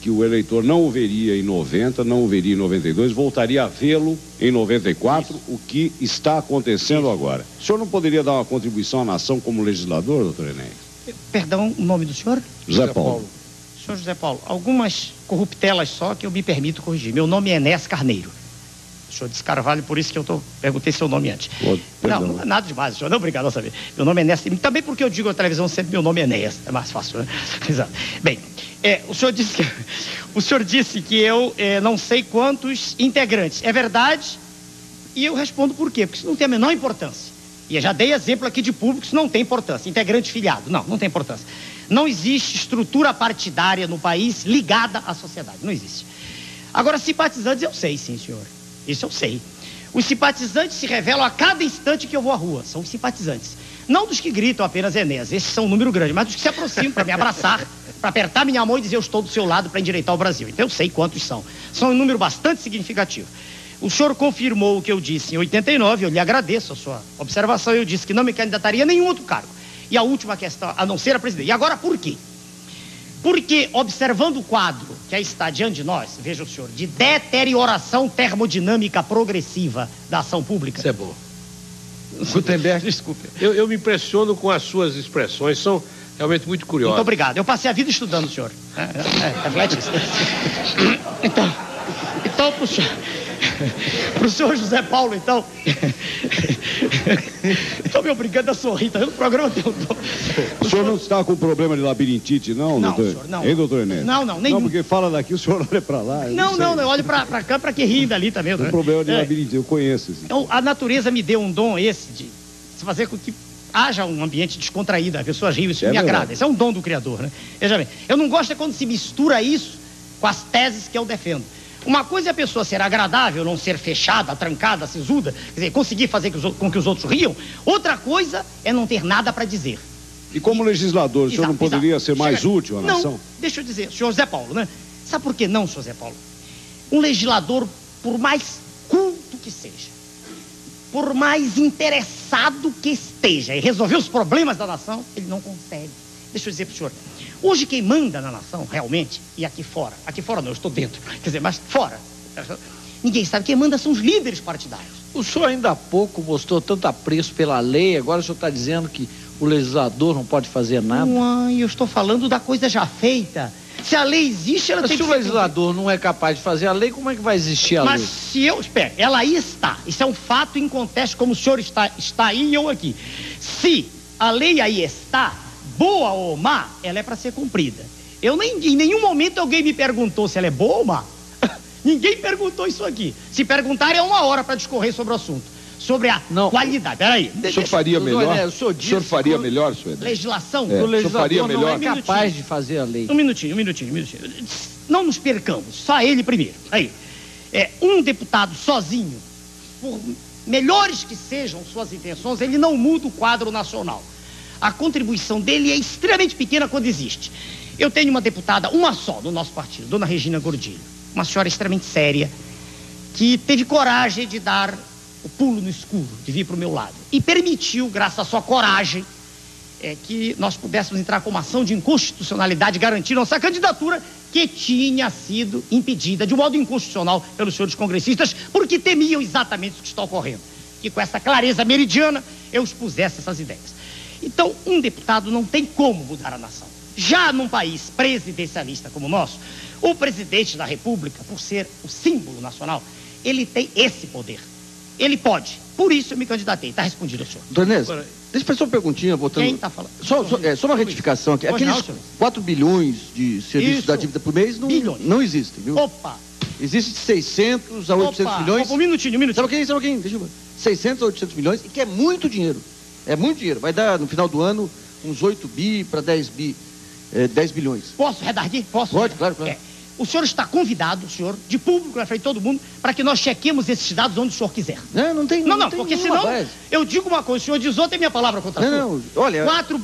que o eleitor não o veria em 90, não o veria em 92, voltaria a vê-lo em 94, o que está acontecendo agora. O senhor não poderia dar uma contribuição à nação como legislador, doutor Enéas? Perdão, o nome do senhor? José Paulo. Senhor José Paulo, algumas corruptelas só que eu me permito corrigir. Meu nome é Enéas Carneiro. O senhor disse Carvalho, por isso que eu perguntei seu nome antes. Não, nada demais, senhor. Não, obrigado a saber. Meu nome é Enéas. Também porque eu digo na televisão sempre meu nome é Enéas. É mais fácil, né? Exato. Bem, o senhor disse que eu não sei quantos integrantes. É verdade? E eu respondo por quê? Porque isso não tem a menor importância. E eu já dei exemplo aqui de público, isso não tem importância. Integrante filiado, não tem importância. Não existe estrutura partidária no país ligada à sociedade. Não existe. Agora, simpatizantes eu sei, sim, senhor. Isso eu sei. Os simpatizantes se revelam a cada instante que eu vou à rua. São os simpatizantes. Não dos que gritam apenas Enéas, esses são um número grande, mas dos que se aproximam para me abraçar, para apertar minha mão e dizer eu estou do seu lado para endireitar o Brasil. Então eu sei quantos são. São um número bastante significativo. O senhor confirmou o que eu disse em 89, eu lhe agradeço a sua observação. Eu disse que não me candidataria a nenhum outro cargo. E a última questão, a não ser a presidente. E agora por quê? Porque, observando o quadro que aí está diante de nós, veja o senhor, de deterioração termodinâmica progressiva da ação pública. Isso é bom. Gutenberg, desculpe. Eu me impressiono com as suas expressões, são realmente muito curiosas. Muito obrigado. Eu passei a vida estudando, senhor. Reflete isso. Então, pro senhor. Pro senhor José Paulo, então. Estou me obrigando a sorrir, tá vendo? O programa tem um tom. O senhor não está com problema de labirintite, não, Não, doutor? senhor, não. Hein, doutor Enéas? Não, nenhum. Não, porque fala daqui, o senhor olha pra lá. Não, eu olho pra cá, pra que rir dali também. Tem problema de labirintite, eu conheço. Então, a natureza me deu um dom esse de fazer com que haja um ambiente descontraído, a pessoa ri, isso me agrada. Esse é um dom do Criador, né? Veja bem, eu não gosto é quando se mistura isso com as teses que eu defendo. Uma coisa é a pessoa ser agradável, não ser fechada, trancada, sisuda, quer dizer, conseguir fazer com que os outros riam. Outra coisa é não ter nada para dizer. E como legislador, o senhor não poderia ser mais útil à nação? Não, deixa eu dizer, senhor Zé Paulo, né? Sabe por que não, senhor Zé Paulo? Um legislador, por mais culto que seja, por mais interessado que esteja em resolver os problemas da nação, ele não consegue. Deixa eu dizer para o senhor, hoje quem manda na nação, realmente, e aqui fora não, eu estou dentro, quer dizer, mas fora, ninguém sabe, quem manda são os líderes partidários. O senhor ainda há pouco mostrou tanto apreço pela lei, agora o senhor está dizendo que o legislador não pode fazer nada? Uai, eu estou falando da coisa já feita. Se a lei existe, ela tem que ser... Se o legislador não é capaz de fazer a lei, como é que vai existir a lei? Mas se eu... Espera, ela aí está. Isso é um fato inconteste, como o senhor está aí e eu aqui. Se a lei aí está, boa ou má, ela é para ser cumprida. Em nenhum momento alguém me perguntou se ela é boa ou má. Ninguém perguntou isso aqui. Se perguntar, é 1 hora para discorrer sobre o assunto. Sobre a qualidade. Peraí. O senhor faria melhor? O senhor faria melhor, senhor? Legislação? O legislador não é capaz de fazer a lei. Um minutinho. Não nos percamos. Só ele primeiro. Aí. Um deputado sozinho, por melhores que sejam suas intenções, ele não muda o quadro nacional. A contribuição dele é extremamente pequena quando existe. Eu tenho uma deputada, uma só, do nosso partido, dona Regina Gordilho. Uma senhora extremamente séria, que teve coragem de dar o pulo no escuro, de vir para o meu lado. E permitiu, graças à sua coragem, que nós pudéssemos entrar com uma ação de inconstitucionalidade, garantir nossa candidatura, que tinha sido impedida de um modo inconstitucional pelos senhores congressistas, porque temiam exatamente o que está ocorrendo. Que com essa clareza meridiana, eu expusesse essas ideias. Então, um deputado não tem como mudar a nação. Já num país presidencialista como o nosso, o presidente da República, por ser o símbolo nacional, ele tem esse poder. Ele pode. Por isso eu me candidatei. Está respondido, senhor. Doutor Enéas, deixa eu fazer uma perguntinha, voltando. Quem está falando? Só uma retificação aqui. Aqueles 4 bilhões de serviços da dívida por mês não existem, viu? Opa! Existe de 600 a 800 milhões. Um minutinho. Sabe o que? Deixa eu ver. 600 a 800 milhões, e que é muito dinheiro. É muito dinheiro. Vai dar, no final do ano, uns 8 bi para 10 bilhões. Posso redarguir? Posso? Pode, claro. O senhor está convidado, de público, na frente de todo mundo, para que nós chequemos esses dados onde o senhor quiser. Não tem. Não, porque senão eu digo uma coisa, o senhor diz outra e minha palavra contra a sua. Não, olha. 4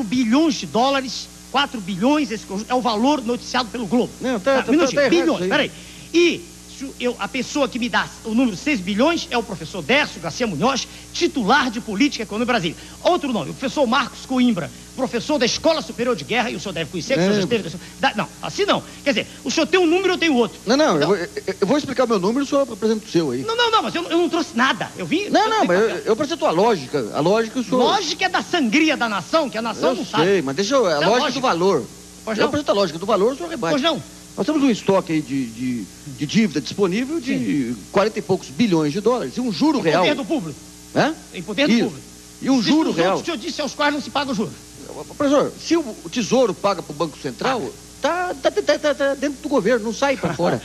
bilhões de dólares, 4 bilhões, esse conjunto, é o valor noticiado pelo Globo. Não, tá bilhões, peraí. E a pessoa que me dá o número 6 bilhões é o professor Dércio Garcia Munhoz, titular de Política e Economia Brasília. Outro nome, o professor Marcos Coimbra, professor da Escola Superior de Guerra, e o senhor deve conhecer, que o senhor já esteve... Não, assim não. Quer dizer, o senhor tem um número, eu tenho outro. Não, eu vou explicar o meu número, o senhor apresenta o seu aí. Não, mas eu não trouxe nada. Eu vim... Mas eu apresento a lógica. A lógica o senhor... Lógica é da sangria da nação, que a nação não sabe. Eu sei, mas deixa eu... A lógica do valor. Eu apresento a lógica do valor, o senhor rebate. Pois não. Nós temos um estoque aí de dívida disponível de 40 e poucos bilhões de dólares. E um juro real. Em poder do público. Em poder do público. E um juro real. O senhor disse aos quais não se paga o juro. Professor, se o Tesouro paga para o Banco Central, tá dentro do governo, não sai para fora.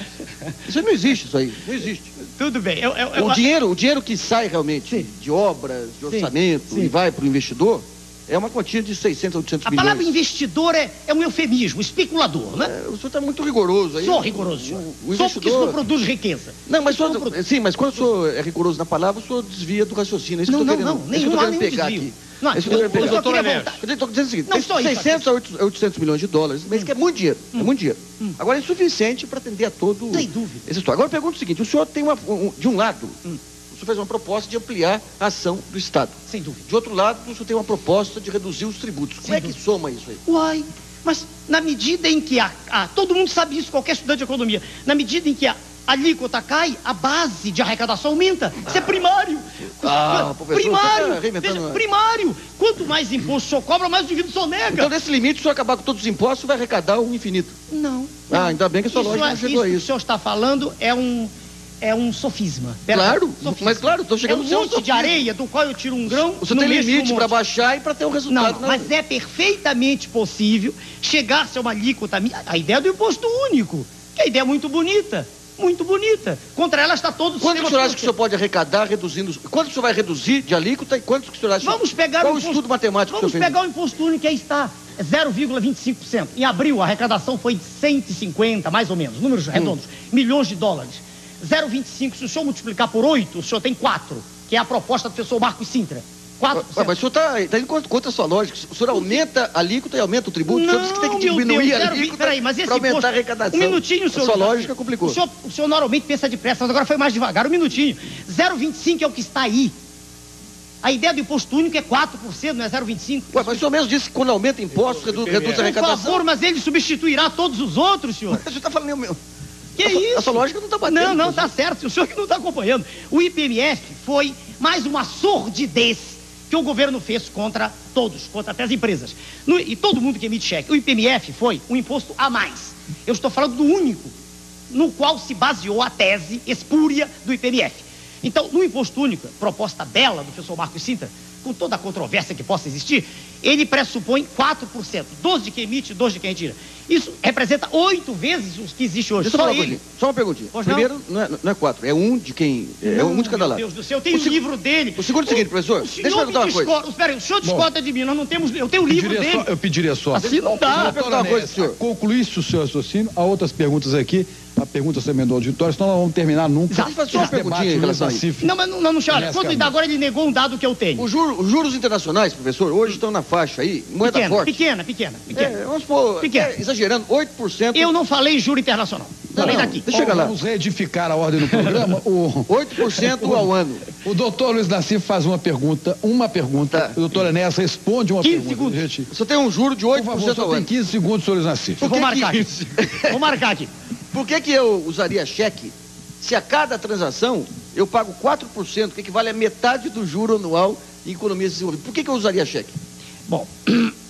Isso não existe, isso aí. Não existe. Tudo bem. O dinheiro que sai realmente de obras, de orçamento e vai para o investidor, é uma quantia de 600 a 800 milhões. A palavra investidor é um eufemismo, especulador, né? O senhor está muito rigoroso aí. Sou rigoroso, senhor. Só porque isso não produz riqueza. Não, mas sim, mas quando o senhor é rigoroso na palavra, o senhor desvia do raciocínio. É isso que eu estou querendo pegar aqui. Não, eu estou dizendo o seguinte, tem 600 a 800 milhões de dólares, mas que é muito dinheiro, é muito dinheiro. Agora é insuficiente para atender a todo... Sem dúvida. Essa história. Agora eu pergunto o seguinte, o senhor tem de um lado... O senhor fez uma proposta de ampliar a ação do Estado. Sem dúvida. De outro lado, o senhor tem uma proposta de reduzir os tributos. Como é que soma isso aí? Uai, mas na medida em que todo mundo sabe isso, qualquer estudante de economia, na medida em que a alíquota cai, a base de arrecadação aumenta. Isso é primário. Primário. Quanto mais imposto o senhor cobra, mais o indivíduo sonega. Então, nesse limite, se o senhor acabar com todos os impostos, vai arrecadar o infinito. Não. Ainda bem que a sua lógica não chegou a isso. O que o senhor está falando é é um sofisma. Claro, sofisma. mas claro, estou chegando no no monte de areia do qual eu tiro um grão. Você tem limite para baixar e para ter um resultado. Não, mas é perfeitamente possível chegar-se a uma alíquota. A ideia do imposto único, que é a ideia muito bonita. Muito bonita. Contra ela está todo o sistema. Quanto o senhor acha que o senhor pode arrecadar reduzindo? Quanto o senhor vai reduzir de alíquota e quanto que o senhor acha? Vamos pegar qual o estudo matemático que o senhor fez? Vamos pegar o imposto único que aí está. 0,25%. Em abril, a arrecadação foi de 150, mais ou menos, números redondos, milhões de dólares. 0,25, se o senhor multiplicar por 8, o senhor tem 4, que é a proposta do professor Marcos Sintra. 4%. Mas o senhor está indo contra a sua lógica. O senhor aumenta a alíquota e aumenta o tributo. Não, o senhor disse que tem que diminuir a alíquota para aumentar a arrecadação. Um minutinho, senhor. A sua lógica complicou. O senhor normalmente pensa depressa, mas agora foi mais devagar. Um minutinho. 0,25 é o que está aí. A ideia do imposto único é 4%, não é 0,25%. Mas o senhor mesmo disse que quando aumenta impostos, reduz a arrecadação. Por favor, mas ele substituirá todos os outros, senhor. Mas o senhor está falando meu. Que isso? A sua lógica não está batendo. Não, está certo. O senhor que não está acompanhando. O IPMF foi mais uma sordidez que o governo fez contra todos, contra até as empresas. E todo mundo que emite cheque. O IPMF foi um imposto a mais. Eu estou falando do único no qual se baseou a tese espúria do IPMF. Então, no imposto único, proposta bela do professor Marcos Sintra, com toda a controvérsia que possa existir, ele pressupõe 4%. 12 de quem emite, 12 de quem retira. Isso representa 8 vezes os que existe hoje. Só uma perguntinha. Primeiro, não é 4, é 1 de quem... É 1 de cada lado. Meu Deus do céu, eu tenho o livro dele. O segundo é o seguinte, professor, deixa eu perguntar uma coisa. Espera aí, o senhor discorda de mim, nós não temos... Eu tenho o livro dele. Eu pediria só... Assim não dá. Perguntar uma coisa, senhor. Concluísse o seu raciocínio, há outras perguntas aqui, a pergunta também do auditório, senão nós vamos terminar nunca. Deixa eu fazer só uma perguntinha em relação a isso. Não, mas não, olha, quando agora ele negou um dado que eu tenho. Os juros internacionais, professor, hoje estão na faixa aí, moeda forte. Pequena. Vamos pôr, exagerando, 8%. Eu não falei juro internacional. Falei daqui. Deixa eu chegar lá. Vamos reedificar a ordem do programa. 8% ao ano. O doutor Luiz Nassif faz uma pergunta. Tá. O doutor Enéas responde uma 15 pergunta. 15 segundos. Você tem um juro de 8% ao ano. Tem 15 segundos, senhor Luiz Nassif. Vou marcar aqui. Vou marcar aqui. Por que eu usaria cheque se a cada transação eu pago 4%, que equivale a metade do juro anual em economia desenvolvida? Por que eu usaria cheque? Bom,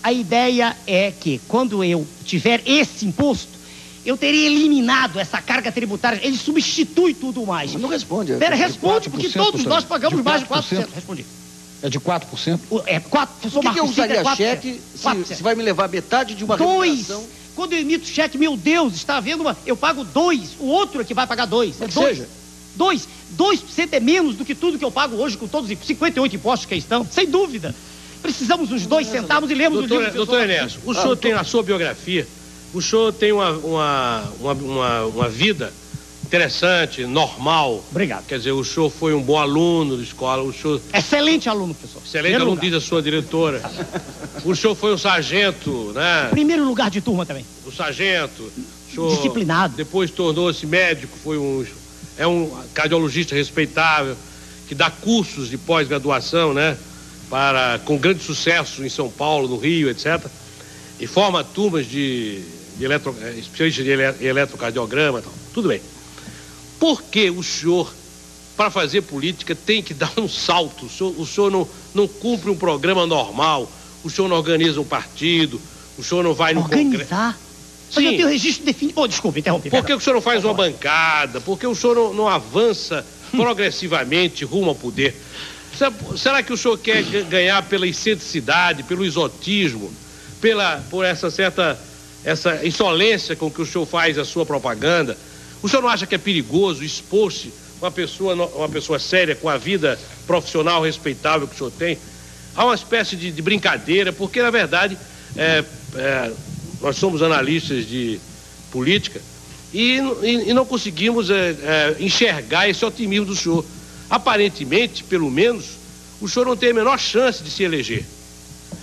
a ideia é que quando eu tiver esse imposto, eu teria eliminado essa carga tributária. Ele substitui tudo mais. Mas não responde. Responde, porque todos nós pagamos mais de 4%. Respondi. É de 4%? É 4%. Por que eu usaria cheque se vai me levar metade de uma remuneração? Quando eu emito cheque, meu Deus, está havendo uma... Eu pago 2, o outro é que vai pagar 2. É 2%. 2% é menos do que tudo que eu pago hoje com todos os 58 impostos que aí estão, sem dúvida. Precisamos uns 2 centavos e lemos o livro. Doutor Enéas, o senhor tem na sua biografia, o senhor tem uma vida interessante, normal. Obrigado. Quer dizer, o senhor foi um bom aluno de escola, o senhor... Excelente aluno, professor. Excelente aluno, diz a sua diretora. O senhor foi um sargento, né? Primeiro lugar de turma também. O sargento. O senhor disciplinado. Depois tornou-se médico, é um cardiologista respeitável, que dá cursos de pós-graduação, né? Com grande sucesso em São Paulo, no Rio, etc. E forma turmas especialistas de eletrocardiograma, tal. Tudo bem. Por que o senhor, para fazer política, tem que dar um salto? O senhor não cumpre um programa normal, o senhor não organiza um partido, o senhor não vai no Congresso. Organizar? Mas eu tenho registro definido. Desculpa, interrompi. Por que o senhor não faz uma bancada? Por que o senhor não avança progressivamente rumo ao poder? Será que o senhor quer ganhar pela excentricidade, pelo exotismo, por essa insolência com que o senhor faz a sua propaganda? O senhor não acha que é perigoso expor-se uma pessoa séria, com a vida profissional respeitável que o senhor tem, a uma espécie de brincadeira? Porque, na verdade, nós somos analistas de política e não conseguimos enxergar esse otimismo do senhor. Aparentemente, pelo menos, o senhor não tem a menor chance de se eleger.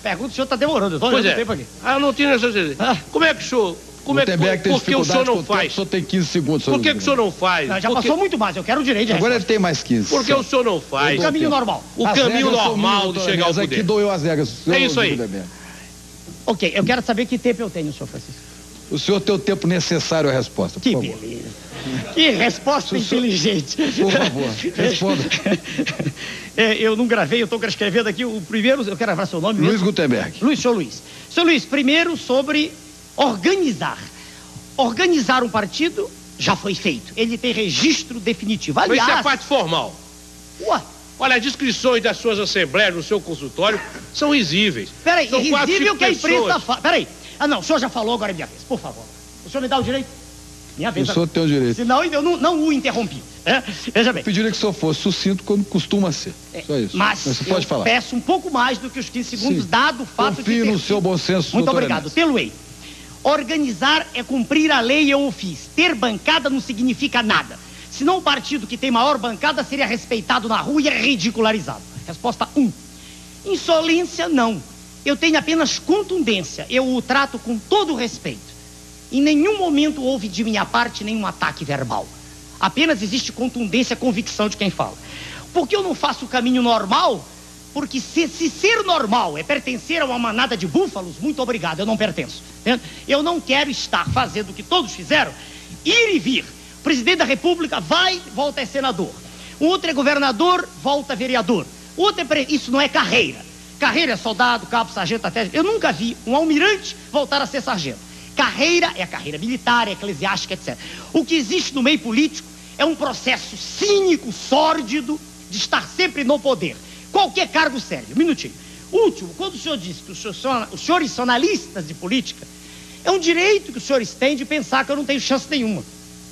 Pergunta, o senhor está demorando. Pois é. Não tinha chance de se eleger. Como é que o senhor... Por que o senhor não faz? O senhor tem 15 segundos. Por que o senhor não faz? Já passou muito mais, eu quero o direito de resposta. Agora ele tem mais 15. Por que o senhor não faz? O caminho normal. O caminho normal de chegar ao poder. Aqui doeu as regras. É isso aí. Ok, eu quero saber que tempo eu tenho, senhor Francisco. O senhor tem o tempo necessário à resposta, por favor. Que beleza. Que resposta inteligente. Por favor, responda. Eu não gravei, eu estou escrevendo aqui o primeiro, eu quero gravar seu nome Luiz mesmo. Gutenberg. Senhor Luiz. Senhor Luiz, primeiro sobre organizar. Organizar um partido já foi feito. Ele tem registro definitivo. Aliás... Mas isso é a parte formal. Ué? Olha, as descrições das suas assembleias no seu consultório são risíveis. Peraí, são risível que a imprensa pessoas. fala. Peraí. Ah, não, o senhor já falou, agora é minha vez, por favor. O senhor me dá o direito? Minha vez. O senhor tem o direito. Senão eu não o interrompi. Veja bem. Eu pediria que o senhor fosse sucinto como costuma ser. Só isso. Mas você pode falar. Peço um pouco mais do que os 15 segundos, Sim. dado o fato de Confio no seu bom senso, Muito doutor obrigado. Enes. Pelo-ei. Organizar é cumprir a lei, eu o fiz. Ter bancada não significa nada. Senão o partido que tem maior bancada seria respeitado na rua e é ridicularizado. Resposta 1. Insolência, não. Eu tenho apenas contundência. Eu o trato com todo o respeito. Em nenhum momento houve de minha parte nenhum ataque verbal. Apenas existe contundência, convicção de quem fala. Por que eu não faço o caminho normal? Porque se ser normal é pertencer a uma manada de búfalos, muito obrigado, eu não pertenço. Eu não quero estar fazendo o que todos fizeram, ir e vir. O presidente da República vai, volta a senador. O outro é governador, volta a vereador. O outro é isso não é carreira. Carreira é soldado, cabo, sargento, até... Eu nunca vi um almirante voltar a ser sargento. Carreira é a carreira militar, é eclesiástica, etc. O que existe no meio político é um processo cínico, sórdido, de estar sempre no poder. Qualquer cargo serve. Um minutinho. Último, quando o senhor disse que os senhores são analistas de política, é um direito que os senhores têm de pensar que eu não tenho chance nenhuma.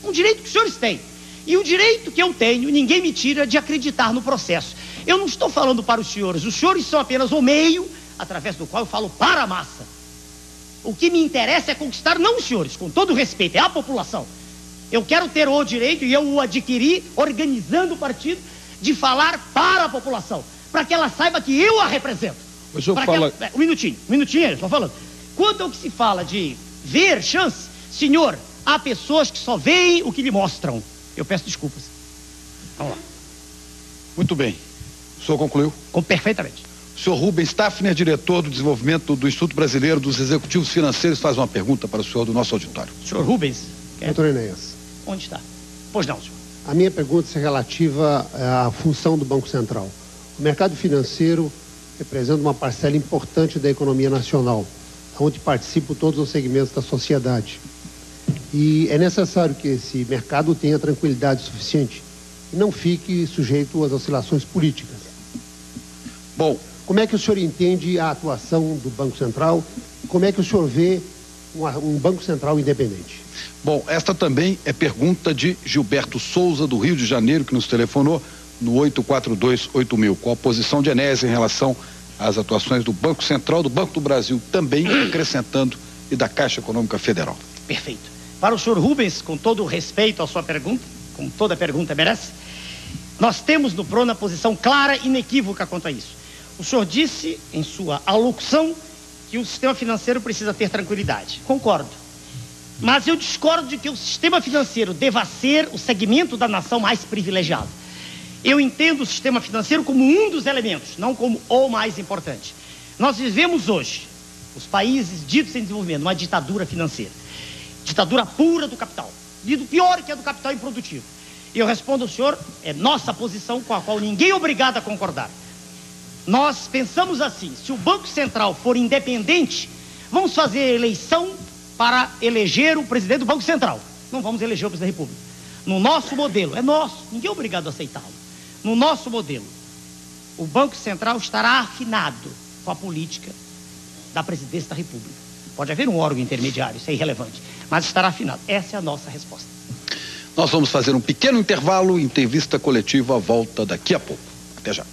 Um direito que os senhores têm. E o direito que eu tenho, ninguém me tira de acreditar no processo. Eu não estou falando para os senhores são apenas o meio através do qual eu falo para a massa. O que me interessa é conquistar, não os senhores, com todo respeito, é a população. Eu quero ter o direito, e eu o adquiri organizando o partido, de falar para a população, para que ela saiba que eu a represento. O senhor fala... Um minutinho, eu estou falando. Quanto ao que se fala de ver chance, senhor, há pessoas que só veem o que lhe mostram. Eu peço desculpas. Vamos lá. Muito bem. O senhor concluiu? Perfeitamente. O senhor Rubens Staffner, diretor do desenvolvimento do Instituto Brasileiro dos Executivos Financeiros, faz uma pergunta para o senhor do nosso auditório. Senhor Rubens? Doutor Enéas. Onde está? Pois não, senhor. A minha pergunta é relativa à função do Banco Central. O mercado financeiro representa uma parcela importante da economia nacional, onde participam todos os segmentos da sociedade. E é necessário que esse mercado tenha tranquilidade suficiente e não fique sujeito às oscilações políticas. Bom, como é que o senhor entende a atuação do Banco Central? Como é que o senhor vê um Banco Central independente? Bom, esta também é pergunta de Gilberto Souza, do Rio de Janeiro, que nos telefonou no 842-8000. Qual a posição de Enéas em relação às atuações do Banco Central, do Banco do Brasil também, acrescentando, e da Caixa Econômica Federal? Perfeito. Para o senhor Rubens, com todo o respeito à sua pergunta, como toda pergunta merece, nós temos no PRONA posição clara e inequívoca quanto a isso. O senhor disse, em sua alocução, que o sistema financeiro precisa ter tranquilidade. Concordo. Mas eu discordo de que o sistema financeiro deva ser o segmento da nação mais privilegiado. Eu entendo o sistema financeiro como um dos elementos, não como o mais importante. Nós vivemos hoje, os países ditos em desenvolvimento, uma ditadura financeira. Ditadura pura do capital. E do pior que é do capital improdutivo. E eu respondo ao senhor, é nossa posição com a qual ninguém é obrigado a concordar. Nós pensamos assim, se o Banco Central for independente, vamos fazer eleição para eleger o presidente do Banco Central. Não vamos eleger o presidente da República. No nosso modelo, é nosso, ninguém é obrigado a aceitá-lo. No nosso modelo, o Banco Central estará afinado com a política da presidência da República. Pode haver um órgão intermediário, isso é irrelevante, mas estará afinado. Essa é a nossa resposta. Nós vamos fazer um pequeno intervalo, entrevista coletiva, volta daqui a pouco. Até já.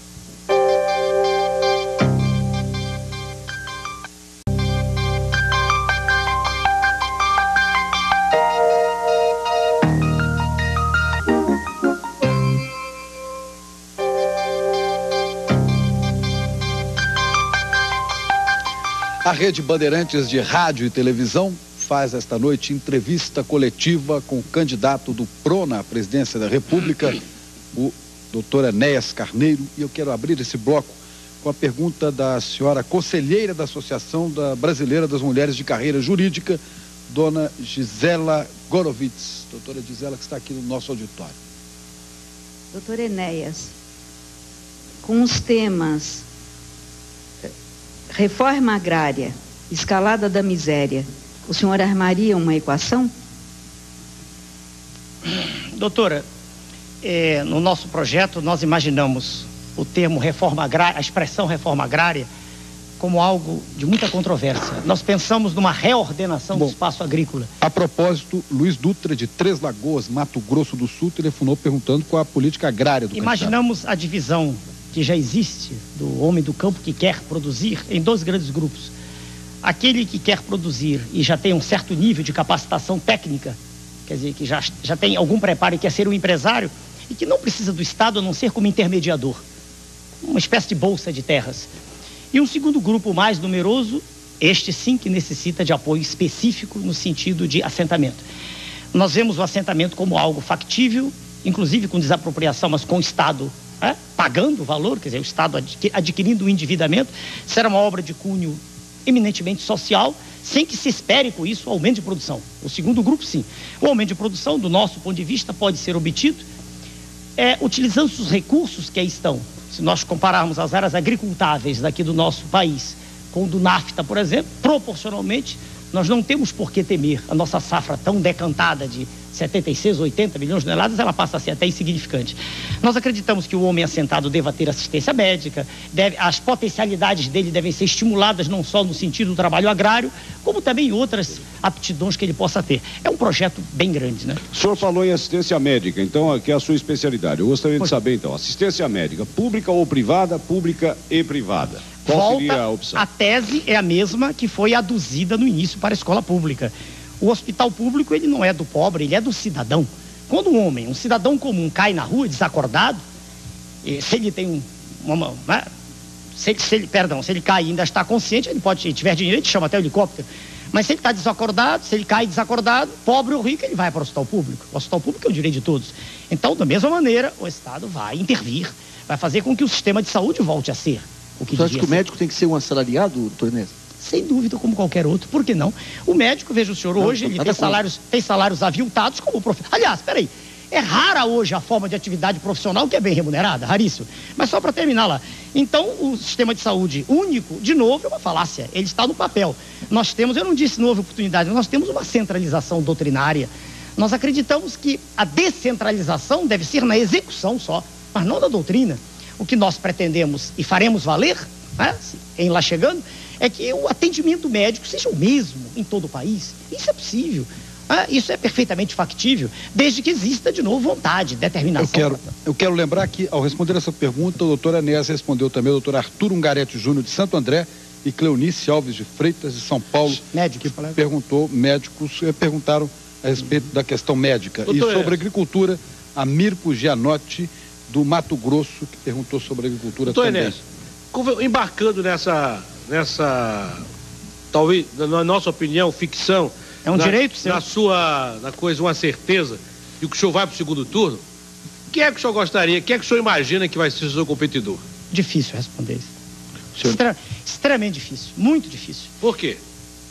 A Rede Bandeirantes de Rádio e Televisão faz esta noite entrevista coletiva com o candidato do PRONA à presidência da República, o doutor Enéas Carneiro, e eu quero abrir esse bloco com a pergunta da senhora conselheira da Associação Brasileira das Mulheres de Carreira Jurídica, dona Gisela Gorovitz. Doutora Gisela, que está aqui no nosso auditório. Doutor Enéas, com os temas reforma agrária, escalada da miséria, o senhor armaria uma equação? Doutora, no nosso projeto nós imaginamos o termo reforma agrária, a expressão reforma agrária, como algo de muita controvérsia. Nós pensamos numa reordenação do espaço agrícola. A propósito, Luiz Dutra, de Três Lagoas, Mato Grosso do Sul, telefonou perguntando qual a política agrária do Imaginamos a divisão que já existe do homem do campo que quer produzir em 2 grandes grupos. Aquele que quer produzir e já tem um certo nível de capacitação técnica, quer dizer, que já tem algum preparo e quer ser um empresário, e que não precisa do Estado a não ser como intermediador, uma espécie de bolsa de terras. E um segundo grupo mais numeroso, este sim que necessita de apoio específico no sentido de assentamento. Nós vemos o assentamento como algo factível, inclusive com desapropriação, mas com o Estado pagando o valor, quer dizer, o Estado adquirindo o endividamento. Será uma obra de cunho eminentemente social, sem que se espere com isso o aumento de produção. O segundo grupo, sim. O aumento de produção, do nosso ponto de vista, pode ser obtido utilizando os recursos que aí estão. Se nós compararmos as áreas agricultáveis daqui do nosso país com o do NAFTA, por exemplo, proporcionalmente, nós não temos por que temer a nossa safra tão decantada de 76, 80 milhões de toneladas, ela passa a ser até insignificante. Nós acreditamos que o homem assentado deva ter assistência médica, as potencialidades dele devem ser estimuladas não só no sentido do trabalho agrário, como também outras aptidões que ele possa ter. É um projeto bem grande, né? O senhor falou em assistência médica, então, que é a sua especialidade. Eu gostaria de saber, então, assistência médica, pública ou privada, pública e privada. Qual seria a opção? A tese é a mesma que foi aduzida no início para a escola pública. O hospital público, ele não é do pobre, ele é do cidadão. Quando um cidadão comum, cai na rua desacordado, se ele tem se ele cai e ainda está consciente, ele pode, se tiver dinheiro, ele chama até o helicóptero. Mas se ele está desacordado, se ele cai desacordado, pobre ou rico, ele vai para o hospital público. O hospital público é o direito de todos. Então, da mesma maneira, o Estado vai intervir, vai fazer com que o sistema de saúde volte a ser o que devia ser. Você acha que o médico tem que ser um assalariado, doutor Inês? Sem dúvida, como qualquer outro. Por que não? O médico, veja o senhor, hoje ele tem salários aviltados como professor. Aliás, peraí, é rara hoje a forma de atividade profissional que é bem remunerada, raríssimo. Mas só para terminar lá. Então, o sistema de saúde único, de novo, é uma falácia. Ele está no papel. Nós temos, eu não disse não houve oportunidade, nós temos uma centralização doutrinária. Nós acreditamos que a descentralização deve ser na execução só, mas não na doutrina. O que nós pretendemos e faremos valer, em lá chegando, é que o atendimento médico seja o mesmo em todo o país. Isso é possível. Isso é perfeitamente factível, desde que exista, de novo, vontade, determinação. Eu quero lembrar que, ao responder essa pergunta, o doutor Enéas respondeu também o doutor Arthur Ungarete Júnior, de Santo André, e Cleonice Alves de Freitas, de São Paulo, médicos perguntaram a respeito da questão médica. Doutor, e sobre agricultura, a Mirko Gianotti, do Mato Grosso, que perguntou sobre a agricultura doutor também. Enéas, embarcando nessa, talvez, na nossa opinião, ficção, é um direito, seu? Na coisa, uma certeza de que o senhor vai para o segundo turno, quem é que o senhor gostaria, quem é que o senhor imagina que vai ser o seu competidor? Difícil responder isso. Extremamente difícil, muito difícil. Por quê?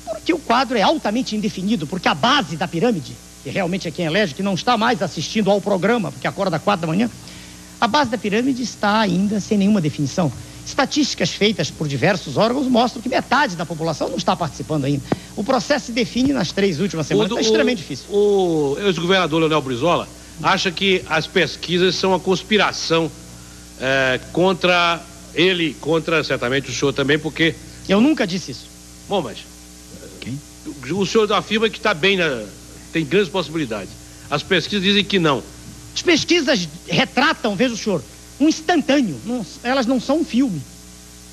Porque o quadro é altamente indefinido, porque a base da pirâmide, que realmente é quem elege, que não está mais assistindo ao programa, porque acorda às 4 da manhã, a base da pirâmide está ainda sem nenhuma definição. Estatísticas feitas por diversos órgãos mostram que metade da população não está participando ainda. O processo se define nas 3 últimas semanas. É extremamente difícil. O ex-governador Leonel Brizola acha que as pesquisas são uma conspiração contra ele, contra certamente o senhor também, porque... Eu nunca disse isso. Bom, mas... Quem? O senhor afirma que está bem, tem grandes possibilidades. As pesquisas dizem que não. As pesquisas retratam, veja o senhor, um instantâneo, elas não são um filme.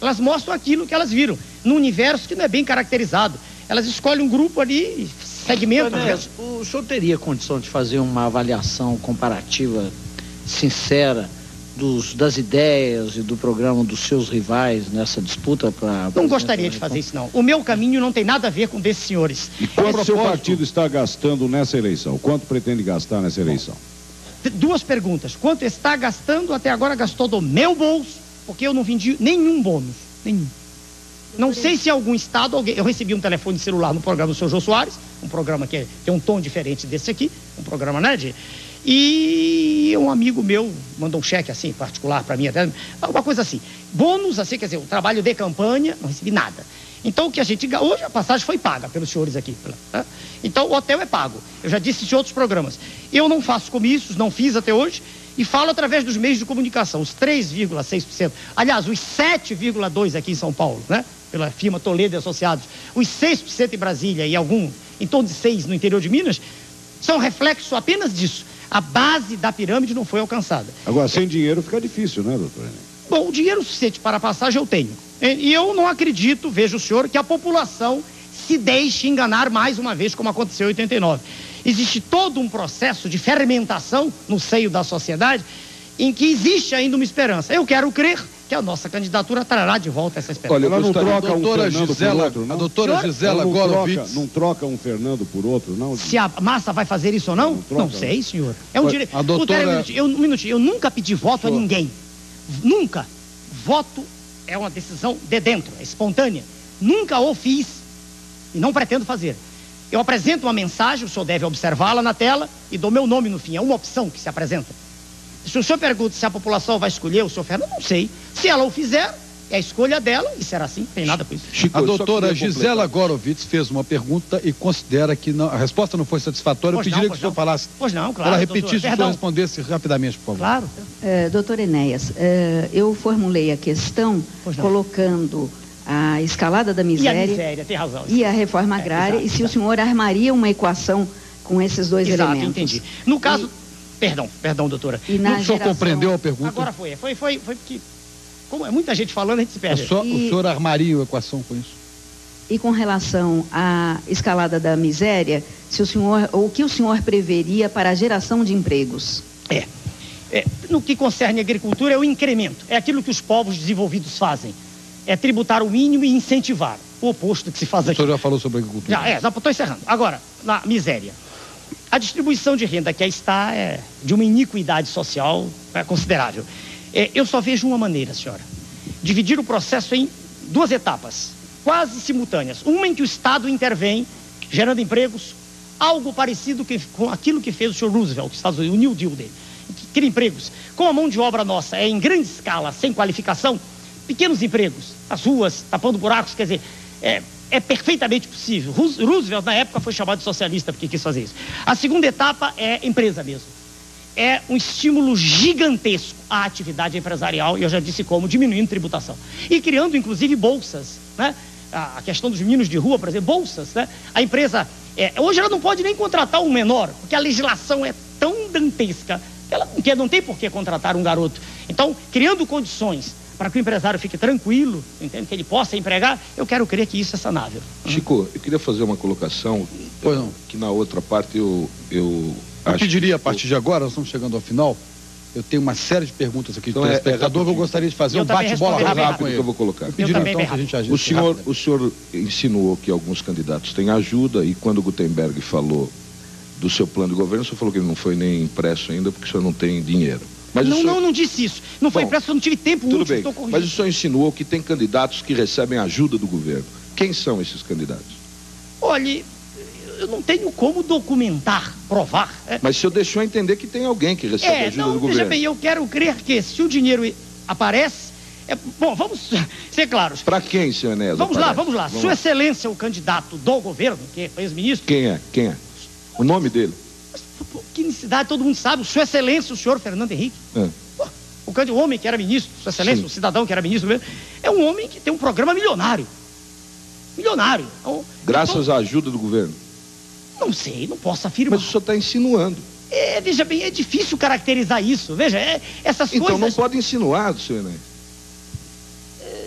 Elas mostram aquilo que elas viram, num universo que não é bem caracterizado. Elas escolhem um grupo ali, segmentam. O senhor teria condição de fazer uma avaliação comparativa, sincera, das ideias e do programa dos seus rivais nessa disputa para... Não gostaria de fazer isso, não. O meu caminho não tem nada a ver com desses senhores. E quanto o seu partido está gastando nessa eleição? Quanto pretende gastar nessa eleição? 2 perguntas. Quanto está gastando? Até agora gastou do meu bolso, porque eu não vendi nenhum bônus. Nenhum. Não sei se algum estado, eu recebi um telefone celular no programa do seu Jô Soares, um programa que tem um tom diferente desse aqui, um programa, E um amigo meu mandou um cheque assim, particular para mim, até alguma coisa assim. Bônus, assim, quer dizer, o trabalho de campanha, não recebi nada. Então, o que a gente... Hoje a passagem foi paga pelos senhores aqui. Né? Então, o hotel é pago. Eu já disse isso em outros programas. Eu não faço comícios, não fiz até hoje, e falo através dos meios de comunicação. Os 3,6%. Aliás, os 7,2% aqui em São Paulo, né? Pela firma Toledo e Associados. Os 6% em Brasília e em torno de 6% no interior de Minas, são reflexo apenas disso. A base da pirâmide não foi alcançada. Agora, sem dinheiro fica difícil, né, doutor? Bom, o dinheiro suficiente para a passagem eu tenho. E eu não acredito, veja o senhor, que a população se deixe enganar mais uma vez, como aconteceu em 89. Existe todo um processo de fermentação no seio da sociedade em que existe ainda uma esperança. Eu quero crer que a nossa candidatura trará de volta essa esperança. Olha, ela não troca um Fernando por outro, não? A doutora Gisela Gorovitz. Não troca um Fernando por outro, não? Se a massa vai fazer isso ou não? Não sei, senhor. É um direito. A doutora... Um minutinho. Eu nunca pedi voto a ninguém. Nunca. Voto é uma decisão de dentro, é espontânea. Nunca o fiz e não pretendo fazer. Eu apresento uma mensagem, o senhor deve observá-la na tela e dou meu nome no fim. É uma opção que se apresenta. Se o senhor pergunta se a população vai escolher o senhor Fernando, não sei. Se ela o fizer, é a escolha dela e será assim, não tem nada por isso. Chico, a doutora Gisela Gorovitz fez uma pergunta e considera que a resposta não foi satisfatória. Eu pediria que o senhor falasse. Pois não, claro. Ela repetisse, se o senhor respondesse rapidamente, por favor. Claro. Doutor Enéas, eu formulei a questão colocando a escalada da miséria, e a miséria, tem razão, e a reforma agrária, e se o senhor armaria uma equação com esses dois elementos. Entendi. No caso... Perdão, doutora. O senhor compreendeu a pergunta? Agora foi porque... Como é muita gente falando, a gente se perde. O senhor armaria uma equação com isso? E com relação à escalada da miséria, o que o senhor preveria para a geração de empregos? No que concerne a agricultura, é o incremento. É aquilo que os povos desenvolvidos fazem. É tributar o mínimo e incentivar. O oposto do que se faz aqui. O senhor já falou sobre a agricultura? Já estou encerrando. Agora, na miséria. A distribuição de renda que aí está é de uma iniquidade social considerável. Eu só vejo uma maneira, senhora. Dividir o processo em duas etapas, quase simultâneas. Uma em que o Estado intervém, gerando empregos, algo parecido com aquilo que fez o senhor Roosevelt, os Estados Unidos, o New Deal dele. Que cria empregos. Com a mão de obra nossa, em grande escala, sem qualificação, pequenos empregos, as ruas, tapando buracos, quer dizer... É perfeitamente possível. Roosevelt, na época, foi chamado de socialista porque quis fazer isso. A segunda etapa é empresa mesmo. É um estímulo gigantesco à atividade empresarial, e eu já disse como, diminuindo tributação. E criando, inclusive, bolsas, né? A questão dos meninos de rua, por exemplo, bolsas, né? A empresa, hoje ela não pode nem contratar um menor, porque a legislação é tão dantesca que ela não tem por que contratar um garoto. Então, criando condições para que o empresário fique tranquilo, entende? Que ele possa empregar, eu quero crer que isso é sanável. Chico, eu queria fazer uma colocação, que na outra parte eu pediria, a partir de agora, nós estamos chegando ao final, eu tenho uma série de perguntas aqui do telespectador que eu gostaria de fazer um bate-bola rápido que eu vou colocar. Eu pediria então que a gente agisse o senhor insinuou que alguns candidatos têm ajuda, e quando o Gutenberg falou do seu plano de governo, o senhor falou que ele não foi nem impresso ainda porque o senhor não tem dinheiro. Mas não disse isso. Não foi impresso, eu não tive tempo útil. Tudo bem, mas o senhor insinuou que tem candidatos que recebem ajuda do governo. Quem são esses candidatos? Olha, eu não tenho como documentar, provar. Mas o senhor deixou entender que tem alguém que recebe ajuda do governo. Veja bem, eu quero crer que se o dinheiro aparece... Bom, vamos ser claros. Para quem, senhor Enéas? Vamos lá. Sua Excelência, o candidato do governo, que é ex-ministro... Quem é? O nome dele? Que necessidade, todo mundo sabe. Sua Excelência, o senhor Fernando Henrique. O homem que era ministro, Sua Excelência, Sim. O cidadão que era ministro, é um homem que tem um programa milionário. Milionário. Graças à ajuda do governo? Não sei, não posso afirmar. Mas o senhor está insinuando. Veja bem, é difícil caracterizar isso. Veja, essas coisas... Então não pode insinuar, senhor Enéas.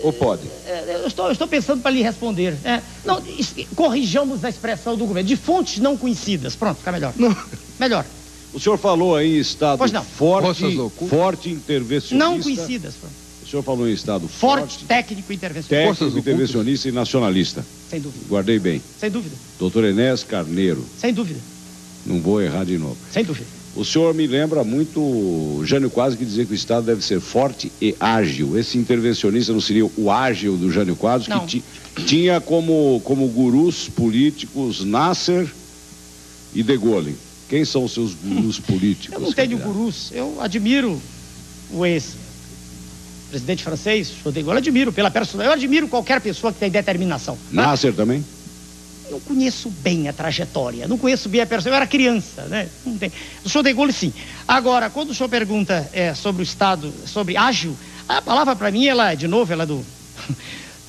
Ou pode? Eu estou pensando para lhe responder. Não, corrijamos a expressão do governo. De fontes não conhecidas. Pronto, fica melhor. Não. Melhor. O senhor falou aí em estado forte intervencionista. Não conhecidas. O senhor falou em estado forte técnico intervencionista. Técnico intervencionista e nacionalista. Sem dúvida. Guardei bem. Sem dúvida. Doutor Enéas Carneiro. Sem dúvida. Não vou errar de novo. Sem dúvida. O senhor me lembra muito Jânio Quadros, que dizia que o Estado deve ser forte e ágil. Esse intervencionista não seria o ágil do Jânio Quadros, não. Que tinha como gurus políticos Nasser e De Gaulle. Quem são os seus gurus políticos? Eu não tenho gurus, eu admiro o ex-presidente francês, de Gaulle, admiro pela personalidade, eu admiro qualquer pessoa que tem determinação. Nasser também? Não conheço bem a trajetória, não conheço bem a personalidade, eu era criança, né? Não tem. O de Gaulle, sim. Agora, quando o senhor pergunta sobre o Estado, sobre ágil, a palavra para mim, ela, de novo, ela é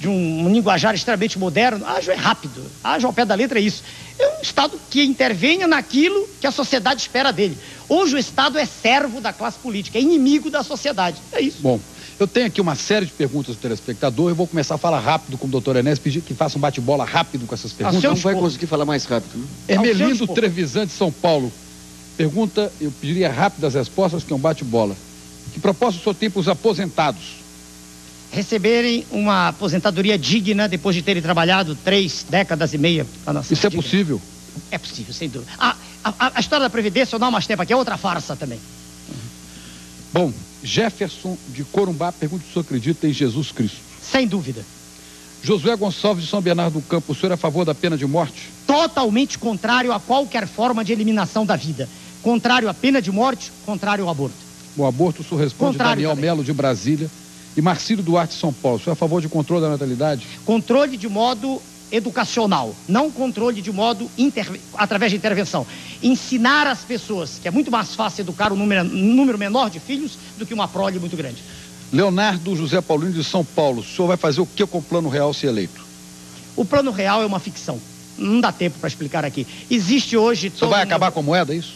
de um linguajar extremamente moderno. Ágil é rápido, ágil ao pé da letra é isso. É um Estado que intervenha naquilo que a sociedade espera dele. Hoje o Estado é servo da classe política, é inimigo da sociedade, é isso. Bom, eu tenho aqui uma série de perguntas do telespectador, eu vou começar a falar rápido com o doutor Enéas, pedir que faça um bate-bola rápido com essas perguntas. Não vai conseguir falar mais rápido, né? Hermelindo Trevisan, de São Paulo, pergunta, eu pediria rápidas respostas, que é um bate-bola. Que proposta o senhor tem para os aposentados? Receberem uma aposentadoria digna depois de terem trabalhado 3 décadas e meia. Isso é possível? É possível, sem dúvida. A história da Previdência, eu não há mais tempo aqui, é outra farsa também. Bom, Jefferson de Corumbá pergunta se o senhor acredita em Jesus Cristo. Sem dúvida. Josué Gonçalves de São Bernardo do Campo, o senhor é a favor da pena de morte? Totalmente contrário a qualquer forma de eliminação da vida. Contrário à pena de morte, contrário ao aborto. O aborto, o senhor responde contrário Daniel Melo de Brasília. E Marcílio Duarte de São Paulo, o senhor é a favor de controle da natalidade? Controle de modo educacional, não controle de modo através de intervenção. Ensinar as pessoas que é muito mais fácil educar um número menor de filhos do que uma prole muito grande. Leonardo José Paulino de São Paulo, o senhor vai fazer o que com o Plano Real se eleito? O Plano Real é uma ficção, não dá tempo para explicar aqui. Existe hoje... O senhor vai acabar com a moeda, é isso?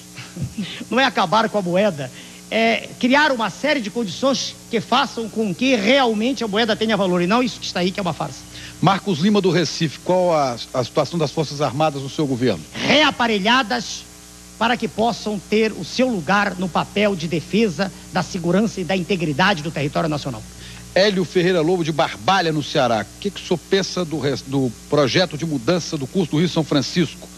Não é acabar com a moeda, é criar uma série de condições que façam com que realmente a moeda tenha valor, e não isso que está aí, que é uma farsa. Marcos Lima do Recife, qual a situação das Forças Armadas no seu governo? Reaparelhadas para que possam ter o seu lugar no papel de defesa da segurança e da integridade do território nacional. Hélio Ferreira Lobo de Barbalha, no Ceará, o que o senhor pensa do projeto de mudança do curso do Rio São Francisco?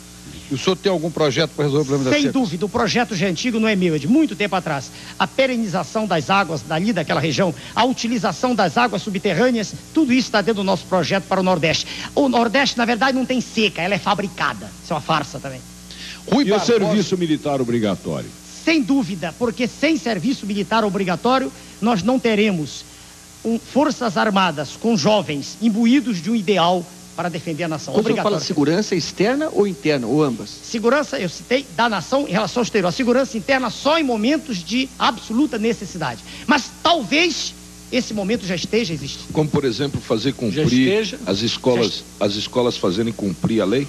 E o senhor tem algum projeto para resolver o problema da seca? Sem dúvida, o projeto já é antigo, não é meu, é de muito tempo atrás. A perenização das águas dali daquela região, a utilização das águas subterrâneas, tudo isso está dentro do nosso projeto para o Nordeste. O Nordeste, na verdade, não tem seca, ela é fabricada. Isso é uma farsa também. E o serviço militar obrigatório? Sem dúvida, porque sem serviço militar obrigatório, nós não teremos forças armadas com jovens imbuídos de um ideal para defender a nação. Quando você fala segurança externa ou interna, ou ambas? Segurança, eu citei, da nação em relação ao exterior. A segurança interna só em momentos de absoluta necessidade. Mas talvez esse momento já esteja existindo. Como, por exemplo, fazer cumprir as escolas fazerem cumprir a lei?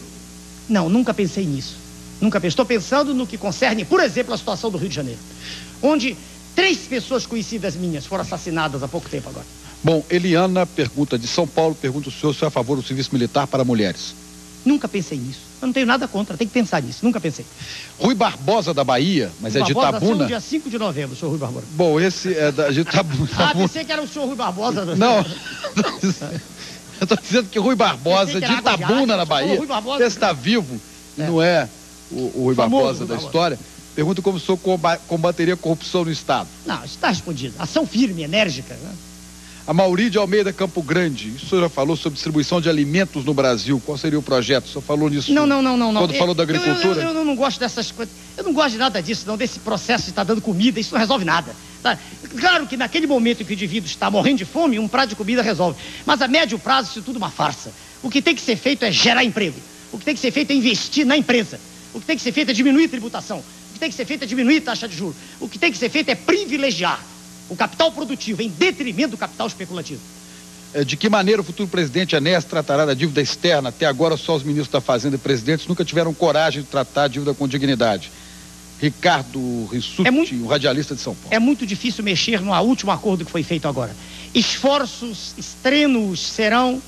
Não, nunca pensei nisso. Nunca pensei. Estou pensando no que concerne, por exemplo, a situação do Rio de Janeiro, onde 3 pessoas conhecidas minhas foram assassinadas há pouco tempo agora. Bom, Eliana pergunta de São Paulo, pergunta o senhor se é a favor do serviço militar para mulheres. Nunca pensei nisso. Eu não tenho nada contra, tem que pensar nisso. Nunca pensei. Rui Barbosa da Bahia, mas Rui é de Itabuna. Barbosa nasceu no dia 5 de novembro, o senhor Rui Barbosa. Bom, esse é de Itabuna. Pensei que era o senhor Rui Barbosa. Não, eu estou dizendo que Rui Barbosa de Itabuna, na Bahia. Você está vivo, não é o Rui Barbosa da história. Pergunta como o senhor combateria a corrupção no Estado. Não, isso está respondido. Ação firme, enérgica, né? A Mauri de Almeida Campo Grande, o senhor já falou sobre distribuição de alimentos no Brasil, qual seria o projeto? O senhor falou nisso? Não. Quando falou da agricultura? Eu não gosto dessas coisas, eu não gosto de nada disso, não, desse processo de estar dando comida, isso não resolve nada. Tá? Claro que naquele momento em que o indivíduo está morrendo de fome, um prato de comida resolve, mas a médio prazo isso tudo é uma farsa. O que tem que ser feito é gerar emprego, o que tem que ser feito é investir na empresa, o que tem que ser feito é diminuir tributação, o que tem que ser feito é diminuir taxa de juros, o que tem que ser feito é privilegiar o capital produtivo em detrimento do capital especulativo. De que maneira o futuro presidente Enéas tratará da dívida externa? Até agora só os ministros da Fazenda e presidentes nunca tiveram coragem de tratar a dívida com dignidade. Ricardo Rissuti, o radialista de São Paulo. É muito difícil mexer no último acordo que foi feito agora. Esforços extremos serão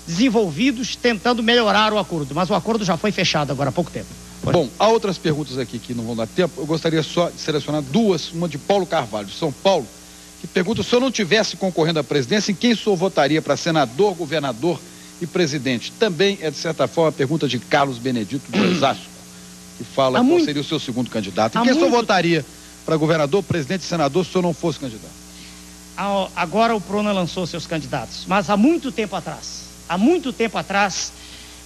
desenvolvidos tentando melhorar o acordo, mas o acordo já foi fechado agora há pouco tempo. Bom, há outras perguntas aqui que não vão dar tempo. Eu gostaria só de selecionar 2, uma de Paulo Carvalho, de São Paulo, que pergunta: se eu não tivesse concorrendo à presidência, em quem o senhor votaria para senador, governador e presidente? Também é, de certa forma, a pergunta de Carlos Benedito de Osasco, que fala qual seria o seu segundo candidato. Em quem o senhor votaria para governador, presidente e senador se o senhor não fosse candidato? Agora o Prona lançou seus candidatos, mas há muito tempo atrás,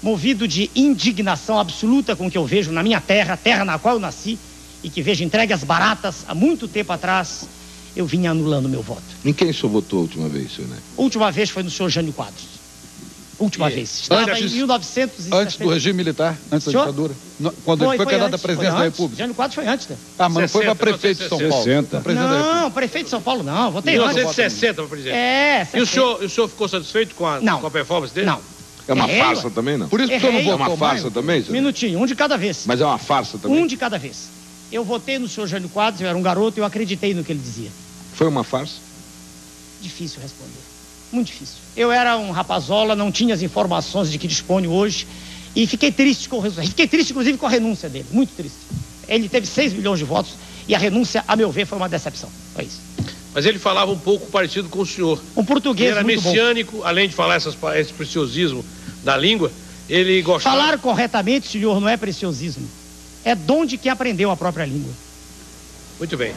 movido de indignação absoluta com o que eu vejo na minha terra, terra na qual eu nasci, e que vejo entregue às baratas há muito tempo atrás, eu vinha anulando meu voto. Em quem o senhor votou a última vez, senhor Neto? Última vez foi no senhor Jânio Quadros. Última vez. Estava em 1960. Antes do regime militar, antes da ditadura. Quando ele foi candidato à presidência da República. Jânio Quadros foi antes, né? Ah, mas não foi para prefeito de São Paulo. 60. Não, prefeito de São Paulo não. Votei antes. 1960 para presidente. É, E o senhor ficou satisfeito com a performance dele? Não. É uma farsa também, não? Por isso que o senhor não votou. É uma farsa também, senhor? Minutinho, um de cada vez. Mas é uma farsa também? Um de cada vez. Eu votei no senhor Jânio Quadros, eu era um garoto e eu acreditei no que ele dizia. Foi uma farsa? Difícil responder. Muito difícil. Eu era um rapazola, não tinha as informações de que disponho hoje e fiquei triste com o resultado. Fiquei triste, inclusive, com a renúncia dele. Muito triste. Ele teve 6 milhões de votos e a renúncia, a meu ver, foi uma decepção. Foi isso. Mas ele falava um pouco parecido com o senhor. Um português ele era muito messiânico, bom. Além de falar esse preciosismo da língua, ele gostava... Falar corretamente, senhor, não é preciosismo. É dom de quem aprendeu a própria língua. Muito bem.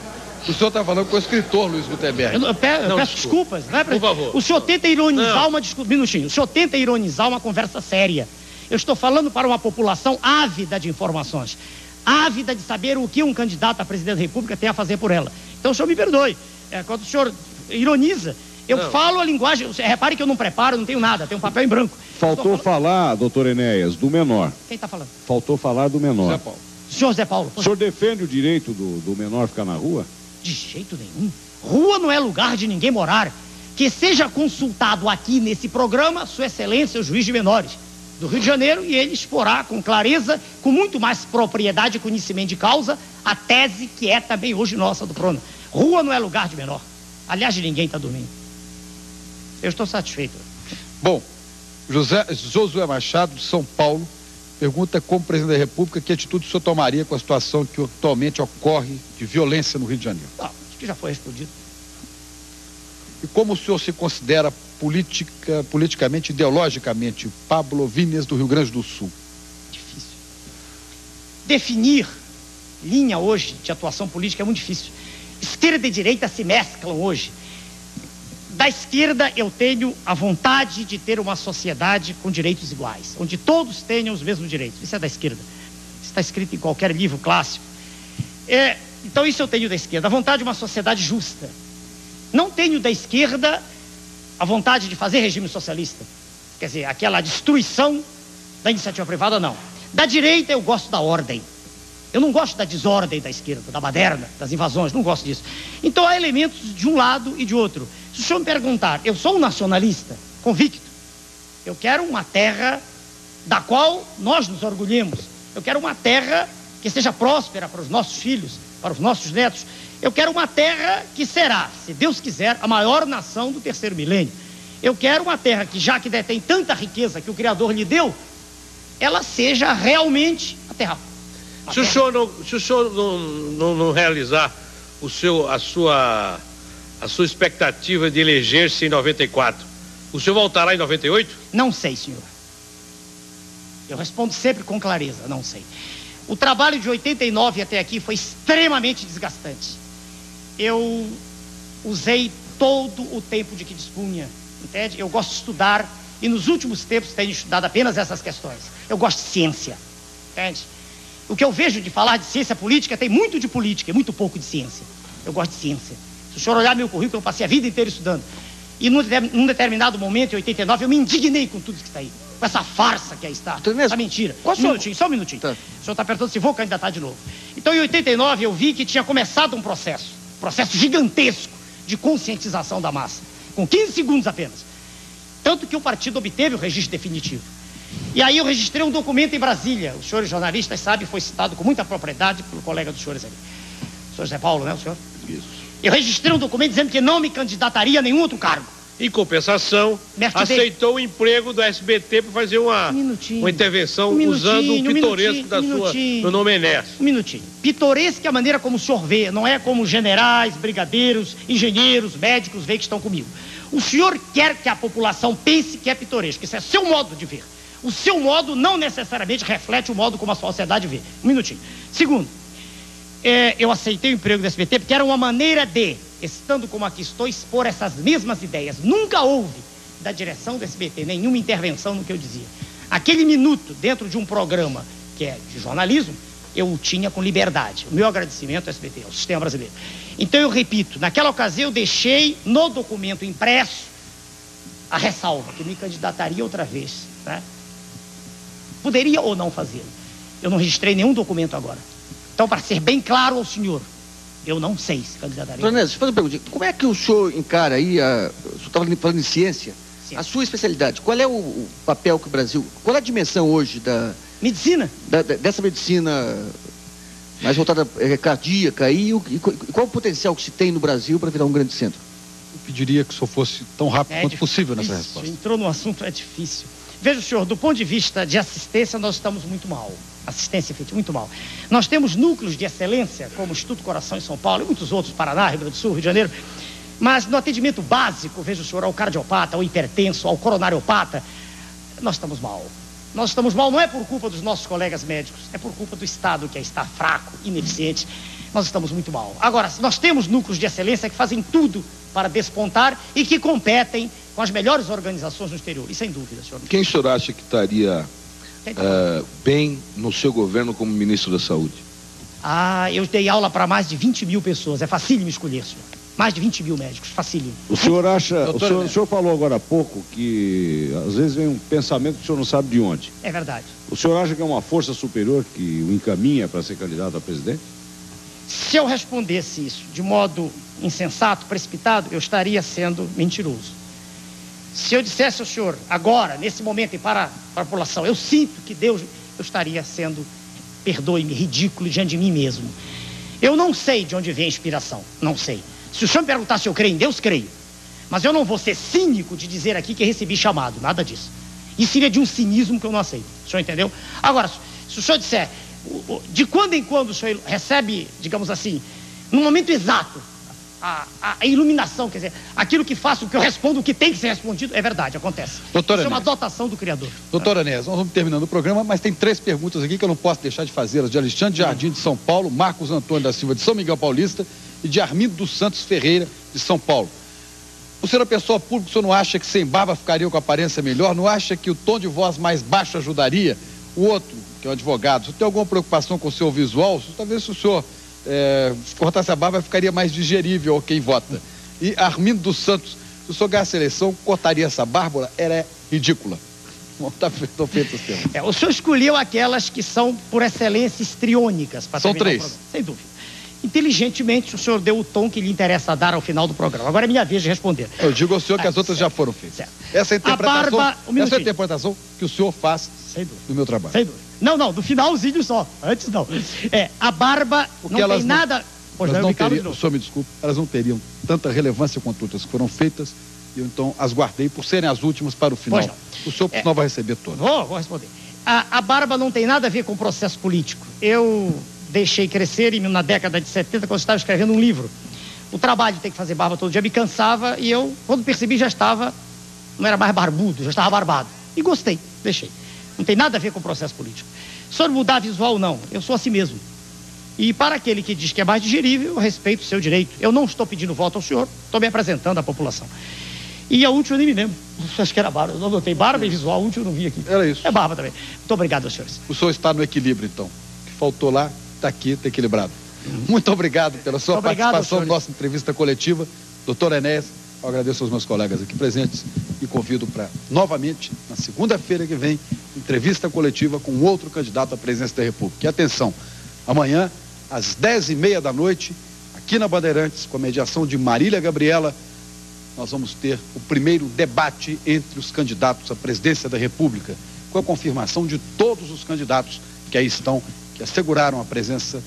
O senhor está falando com o escritor Luiz Gutenberg. Eu peço desculpas. Não é Por favor. O senhor tenta ironizar uma discussão. Minutinho. O senhor tenta ironizar uma conversa séria. Eu estou falando para uma população ávida de informações, ávida de saber o que um candidato à presidência da República tem a fazer por ela. Então o senhor me perdoe. Quando o senhor ironiza, eu falo a linguagem. Repare que eu não preparo, não tenho nada, tenho um papel em branco. Faltou falar, doutor Enéas, do menor. Quem está falando? Faltou falar do menor. Zé Paulo. Senhor Zé Paulo. O senhor defende o direito do menor ficar na rua? De jeito nenhum. Rua não é lugar de ninguém morar. Que seja consultado aqui nesse programa, Sua Excelência, o juiz de menores do Rio de Janeiro, e ele exporá com clareza, com muito mais propriedade e conhecimento de causa, a tese que é também hoje nossa do Prona. Rua não é lugar de menor. Aliás, ninguém está dormindo. Eu estou satisfeito. Bom, Josué Machado, de São Paulo, pergunta como presidente da República que atitude o senhor tomaria com a situação que atualmente ocorre de violência no Rio de Janeiro. Não, acho que já foi respondido. E como o senhor se considera politicamente, ideologicamente, Pablo Vínias do Rio Grande do Sul? Difícil. Definir linha hoje de atuação política é muito difícil. Esquerda e direita se mesclam hoje. Da esquerda eu tenho a vontade de ter uma sociedade com direitos iguais, onde todos tenham os mesmos direitos. Isso é da esquerda. Isso está escrito em qualquer livro clássico. Então isso eu tenho da esquerda, a vontade de uma sociedade justa. Não tenho da esquerda a vontade de fazer regime socialista. Quer dizer, aquela destruição da iniciativa privada, não. Da direita eu gosto da ordem. Eu não gosto da desordem da esquerda, da baderna, das invasões, não gosto disso. Então há elementos de um lado e de outro. Se o senhor me perguntar, eu sou um nacionalista, convicto. Eu quero uma terra da qual nós nos orgulhemos. Eu quero uma terra que seja próspera para os nossos filhos, para os nossos netos. Eu quero uma terra que será, se Deus quiser, a maior nação do terceiro milênio. Eu quero uma terra que, já que detém tanta riqueza que o Criador lhe deu, ela seja realmente a terra. Se o senhor não realizar a sua expectativa de eleger-se em 94, o senhor voltará em 98? Não sei, senhor. Eu respondo sempre com clareza, não sei. O trabalho de 89 até aqui foi extremamente desgastante. Eu usei todo o tempo de que dispunha, entende? Eu gosto de estudar e nos últimos tempos tenho estudado apenas essas questões. Eu gosto de ciência, entende? O que eu vejo de falar de ciência política tem muito de política e muito pouco de ciência. Eu gosto de ciência. Se o senhor olhar meu currículo, eu passei a vida inteira estudando. E num determinado momento, em 89, eu me indignei com tudo que está aí. Com essa farsa que aí está. Essa mentira. Só um minutinho. Tá. O senhor está perguntando se vou candidatar de novo. Então, em 89, eu vi que tinha começado um processo gigantesco de conscientização da massa. Com 15 segundos apenas. Tanto que o partido obteve o registro definitivo. E aí eu registrei um documento em Brasília. Os senhores jornalistas sabem, foi citado com muita propriedade pelo colega dos senhores ali. O senhor Zé Paulo, né, o senhor? Isso. Eu registrei um documento dizendo que não me candidataria a nenhum outro cargo. Em compensação, aceitou o emprego do SBT para fazer uma intervenção usando o pitoresco do nome Enéas. Um minutinho. Pitoresco é a maneira como o senhor vê, não é como generais, brigadeiros, engenheiros, médicos veem que estão comigo. O senhor quer que a população pense que é pitoresco. Isso é seu modo de ver. O seu modo não necessariamente reflete o modo como a sociedade vê. Um minutinho. Segundo, eu aceitei o emprego do SBT porque era uma maneira de, estando como aqui estou, expor essas mesmas ideias. Nunca houve, da direção do SBT, nenhuma intervenção no que eu dizia. Aquele minuto dentro de um programa que é de jornalismo, eu o tinha com liberdade. O meu agradecimento ao SBT, ao sistema brasileiro. Então eu repito, naquela ocasião eu deixei no documento impresso a ressalva, que me candidataria outra vez, né? Poderia ou não fazê-lo. Eu não registrei nenhum documento agora. Então, para ser bem claro ao senhor, eu não sei se candidataria. Doutor Enéas, faz uma pergunta. Como é que o senhor encara aí, o senhor estava falando em ciência, a sua especialidade? Qual é o papel que o Brasil, qual é a dimensão hoje da... Medicina? Dessa medicina mais voltada cardíaca e qual o potencial que se tem no Brasil para virar um grande centro? Eu pediria que o senhor fosse tão rápido quanto possível nessa resposta. Entrou no assunto, é difícil. Veja, senhor, do ponto de vista de assistência, nós estamos muito mal. Assistência efetiva, muito mal. Nós temos núcleos de excelência, como o Instituto Coração em São Paulo e muitos outros, Paraná, Rio Grande do Sul, Rio de Janeiro. Mas no atendimento básico, veja o senhor, ao cardiopata, ao hipertenso, ao coronariopata, nós estamos mal. Nós estamos mal não é por culpa dos nossos colegas médicos, é por culpa do Estado, que está fraco, ineficiente. Nós estamos muito mal. Agora, nós temos núcleos de excelência que fazem tudo para despontar e que competem com as melhores organizações no exterior. E sem dúvida, senhor. Quem o senhor acha que estaria bem no seu governo como ministro da Saúde? Eu dei aula para mais de 20 mil pessoas. É facílimo escolher, senhor. Mais de 20 mil médicos, facílimo. O senhor acha, o senhor falou agora há pouco que às vezes vem um pensamento que o senhor não sabe de onde. É verdade. O senhor acha que é uma força superior que o encaminha para ser candidato a presidente? Se eu respondesse isso de modo insensato, precipitado, eu estaria sendo mentiroso. Se eu dissesse ao senhor, agora, nesse momento, e para a população, eu sinto que Deus, eu estaria sendo, perdoe-me, ridículo diante de mim mesmo. Eu não sei de onde vem a inspiração, não sei. Se o senhor me perguntar se eu creio em Deus, creio. Mas eu não vou ser cínico de dizer aqui que recebi chamado, nada disso. Isso seria de um cinismo que eu não aceito, o senhor entendeu? Agora, se o senhor disser, de quando em quando o senhor recebe, digamos assim, no momento exato, a iluminação, quer dizer, aquilo que faço, o que eu respondo, o que tem que ser respondido, é verdade, acontece. Doutor Isso é uma dotação do Criador. Doutor Enéas, nós vamos terminando o programa, mas tem 3 perguntas aqui que eu não posso deixar de fazê-las, de Alexandre Jardim, de São Paulo, Marcos Antônio da Silva, de São Miguel Paulista, e de Armindo dos Santos Ferreira, de São Paulo. O senhor é pessoa pública, o senhor não acha que sem barba ficaria com aparência melhor? Não acha que o tom de voz mais baixo ajudaria? O outro, que é um advogado, o senhor tem alguma preocupação com o seu visual? Talvez se o senhor cortasse a barba, ficaria mais digerível a quem vota. E Armindo dos Santos, se o senhor ganhasse a eleição, cortaria essa barba? Ela é ridícula. Está feito esse tema. O senhor escolheu aquelas que são, por excelência, histriônicas. São 3. Sem dúvida. Inteligentemente, o senhor deu o tom que lhe interessa dar ao final do programa. Agora é minha vez de responder. Eu digo ao senhor que as outras já foram feitas. Certo. Essa é a interpretação que o senhor faz do meu trabalho. Sem dúvida. Não, do finalzinho só. Antes não. A barba porque não tem nada... O senhor me desculpe, elas não teriam tanta relevância quanto outras que foram feitas, e eu então as guardei por serem as últimas para o final. O senhor não vai receber todas. Vou responder. A barba não tem nada a ver com o processo político. Eu deixei crescer na década de 70, quando eu estava escrevendo um livro. O trabalho de ter que fazer barba todo dia me cansava, e eu, quando percebi, não era mais barbudo, já estava barbado. E gostei, deixei. Não tem nada a ver com o processo político. Sobre mudar visual, não. Eu sou assim mesmo. E para aquele que diz que é mais digerível, eu respeito o seu direito. Eu não estou pedindo voto ao senhor, estou me apresentando à população. E a última eu nem me lembro. Acho que era barba. Eu não notei barba e visual, a última eu não vi aqui. Era isso. É barba também. Muito obrigado aos senhores. O senhor está no equilíbrio, então. O que faltou lá, está aqui, está equilibrado. Muito obrigado pela sua participação na nossa entrevista coletiva. Doutor Enéas, eu agradeço aos meus colegas aqui presentes e convido para, novamente, na segunda-feira que vem, entrevista coletiva com outro candidato à presidência da República. E atenção, amanhã, às 10h30 da noite, aqui na Bandeirantes, com a mediação de Marília Gabriela, nós vamos ter o primeiro debate entre os candidatos à presidência da República, com a confirmação de todos os candidatos que aí estão, que asseguraram a presença